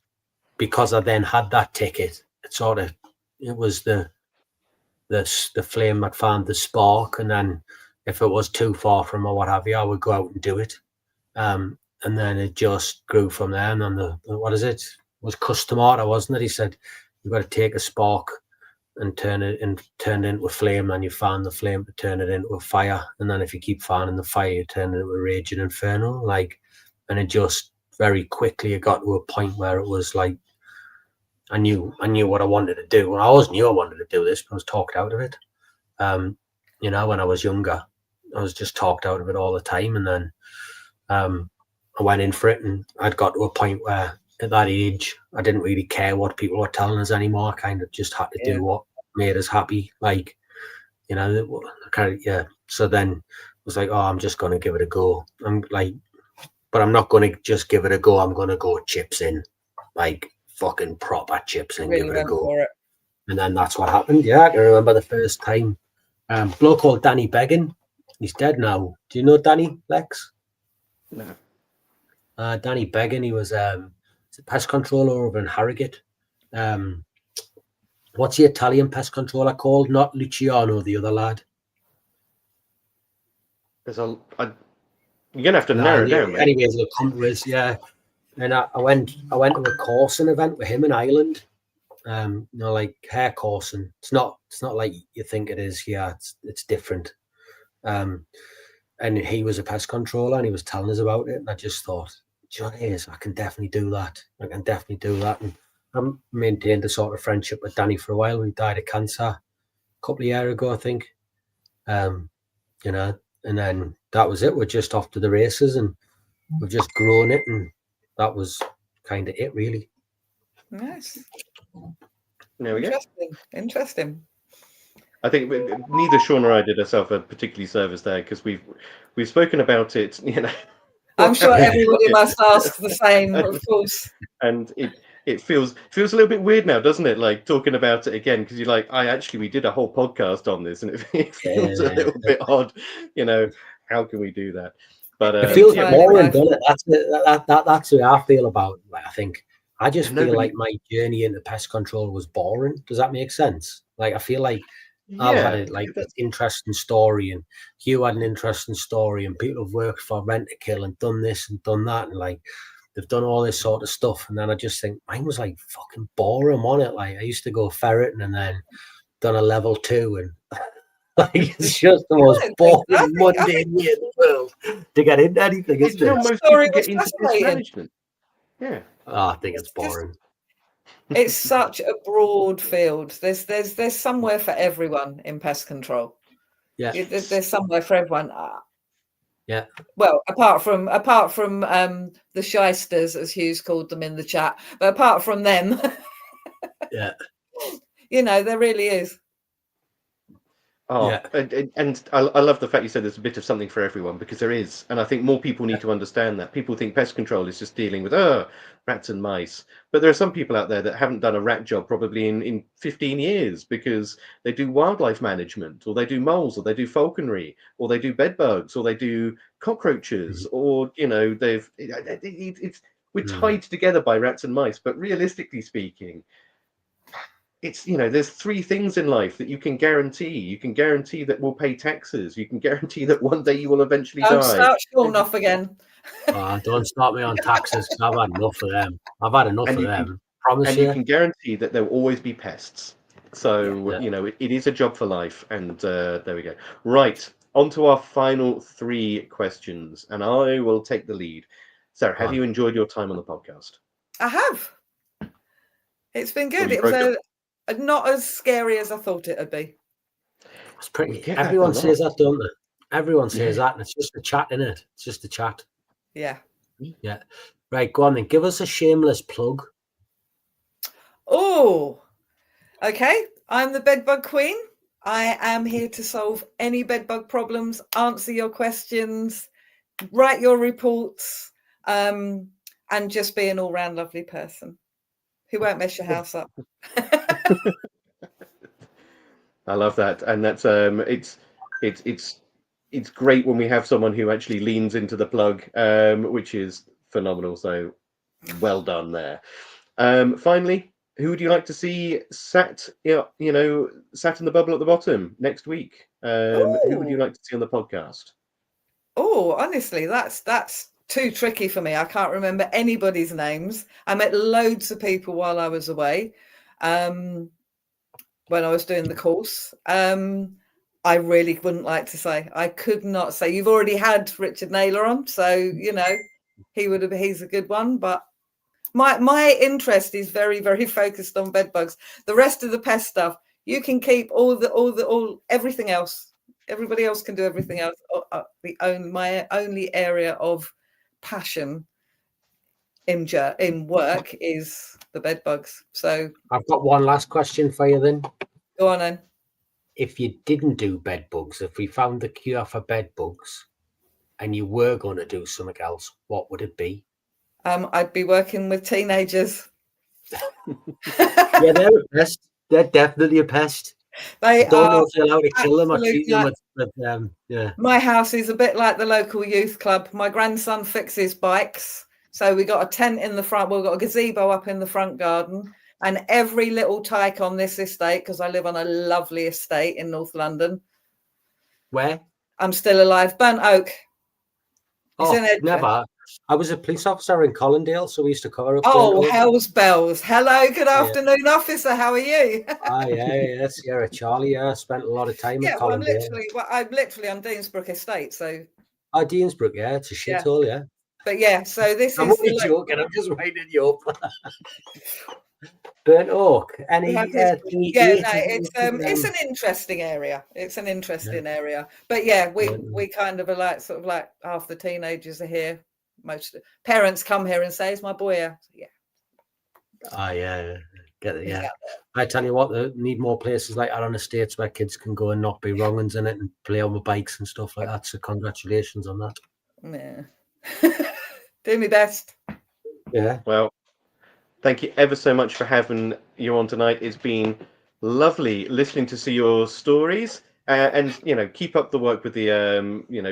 because I then had that ticket, it was the flame that found the spark. And then if it was too far from or what have you, I would go out and do it. And then it just grew from there. And then it was custom order, wasn't it? He said, you've got to take a spark and turn it into a flame, and you fan the flame to turn it into a fire. And then if you keep fanning the fire, you turn it into a raging inferno. And it just very quickly, it got to a point where it was like, I knew what I wanted to do. Well, I always knew I wanted to do this, but I was talked out of it. When I was younger, I was just talked out of it all the time. And then I went in for it, and I'd got to a point where at that age, I didn't really care what people were telling us anymore. I kind of just had to do what made us happy. So then it was like, oh, I'm just going to give it a go. But I'm not going to just give it a go. I'm going to go chips in, like fucking proper chips in, give it a go. And then that's what happened. Yeah, I can remember the first time. Bloke called Danny Beggin. He's dead now. Do you know Danny, Lex? No. Danny Beggin, he was a pest controller over in Harrogate. What's the Italian pest controller called? Not Luciano, the other lad. You're gonna have to narrow it down. Anyways, the companies, yeah. And I went to a coursing event with him in Ireland. Like hair coursing. It's not like you think it is here. It's different. And he was a pest controller, and he was telling us about it, and I just thought, John Hayes, I can definitely do that. And I maintained a sort of friendship with Danny for a while. He died of cancer a couple of years ago, I think. And then that was it. We're just off to the races, and we've just grown it, and that was kind of it, really. Nice. There we go. Interesting. I think neither Sean or I did ourselves a particularly service there, because we've spoken about it, I'm sure everybody must ask the same, of course. And it feels a little bit weird now, doesn't it? Like talking about it again, because you're like, we did a whole podcast on this, and it feels a little bit odd. How can we do that? But it feels boring, doesn't it? That's the way I feel about it. Like, I think I just feel like my journey into pest control was boring. Does that make sense? Like, I feel like I've had an interesting story, and Hugh had an interesting story, and people have worked for Rent-A-Kill and done this and done that, and like they've done all this sort of stuff. And then I just think mine was like fucking boring on it. Like I used to go ferreting and then done a level 2, and like it's just the most boring mundane way in the world to get into anything, isn't it? Most people get into pest management. Yeah. Oh, I think it's boring. It's such a broad field. There's somewhere for everyone in pest control. Yeah, there's somewhere for everyone. Yeah. Well, apart from the shysters, as Hugh's called them in the chat, but apart from them, yeah, there really is. Oh, yeah. and I love the fact you said there's a bit of something for everyone, because there is, and I think more people need to understand that. People think pest control is just dealing with rats and mice, but there are some people out there that haven't done a rat job probably in 15 years, because they do wildlife management, or they do moles, or they do falconry, or they do bed bugs, or they do cockroaches, or we're tied together by rats and mice. But realistically speaking, it's there's three things in life that you can guarantee. You can guarantee that we'll pay taxes. You can guarantee that one day you will eventually die. Don't start Sean off again. Don't start me on taxes. I've had enough of them. Promise you. You can guarantee that there will always be pests. So it is a job for life. And there we go. Right, on to our final three questions, and I will take the lead. Sarah, have you enjoyed your time on the podcast? I have. It's been good. It was not as scary as I thought it would be. It's pretty. Everyone says that, don't they? Everyone says that, and it's just a chat, isn't it? It's just a chat. Yeah. Yeah. Right, go on then. Give us a shameless plug. Oh, okay. I'm the Bedbug Queen. I am here to solve any bedbug problems, answer your questions, write your reports, and just be an all-round lovely person who won't mess your house up. I love that, and that's it's great when we have someone who actually leans into the plug, which is phenomenal. So well done there. Finally, who would you like to see sat in the bubble at the bottom next week? Who would you like to see on the podcast? Oh, honestly, that's too tricky for me. I can't remember anybody's names. I met loads of people while I was away, when I was doing the course. I really wouldn't like to say. I could not say. You've already had Richard Naylor on, so he's a good one. But my interest is very, very focused on bed bugs. The rest of the pest stuff, you can keep everything else. Everybody else can do everything else. My only area of passion in work is the bed bugs. So I've got one last question for you then. Go on then. If you didn't do bed bugs, if we found the cure for bed bugs and you were going to do something else, what would it be? I'd be working with teenagers. Yeah, they're a pest. They're definitely a pest. I don't know if you're allowed to kill them or treat them with yeah. My house is a bit like the local youth club. My grandson fixes bikes. So we got a tent in the front. We've got a gazebo up in the front garden. And every little tyke on this estate, because I live on a lovely estate in North London. Where? I'm still alive. Burnt Oak. Never. I was a police officer in Colindale, so we used to cover up. Oh, hell's bells. Hello, good afternoon, officer. How are you? Yeah, Sierra Charlie. I spent a lot of time at Colindale. I'm literally on Deansbrook Estate, so. Oh, Deansbrook, yeah, it's a shithole, yeah. But yeah, so this I'm only joking. I'm just winding you up. Burnt Oak. It's an interesting area. It's an interesting area. But yeah, we kind of are sort of like half the teenagers are here. Most parents come here and say, "Is my boy here?" Yeah. Oh yeah. Get it, yeah. I tell you what, they need more places like that on estates where kids can go and not be wrong'uns in it and play on the bikes and stuff like that. So congratulations on that. Yeah. Do my best. Yeah. Well, thank you ever so much for having you on tonight. It's been lovely listening to see your stories, and keep up the work with the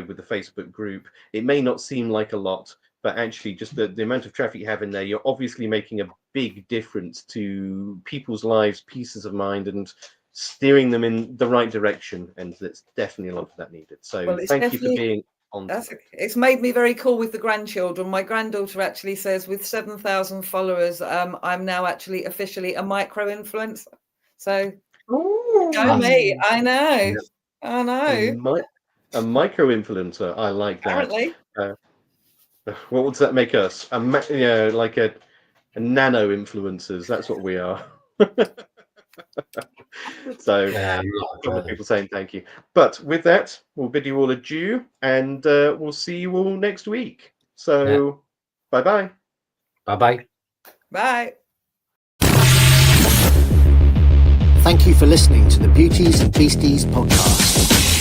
with the Facebook group. It may not seem like a lot, but actually just the amount of traffic you have in there, you're obviously making a big difference to people's lives, pieces of mind, and steering them in the right direction. And there's definitely a lot of that needed. So thank you for being on. It's made me very cool with the grandchildren. My granddaughter actually says with 7,000 followers, I'm now actually officially a micro-influencer. So go me. I know. Yeah. I know. A micro-influencer. I like that. Apparently. What would that make us? Like a nano influencers. That's what we are. So, a couple of people saying thank you. But with that, we'll bid you all adieu, and we'll see you all next week. So, bye-bye. Bye-bye. Bye. Thank you for listening to the Beauties and Beasties podcast.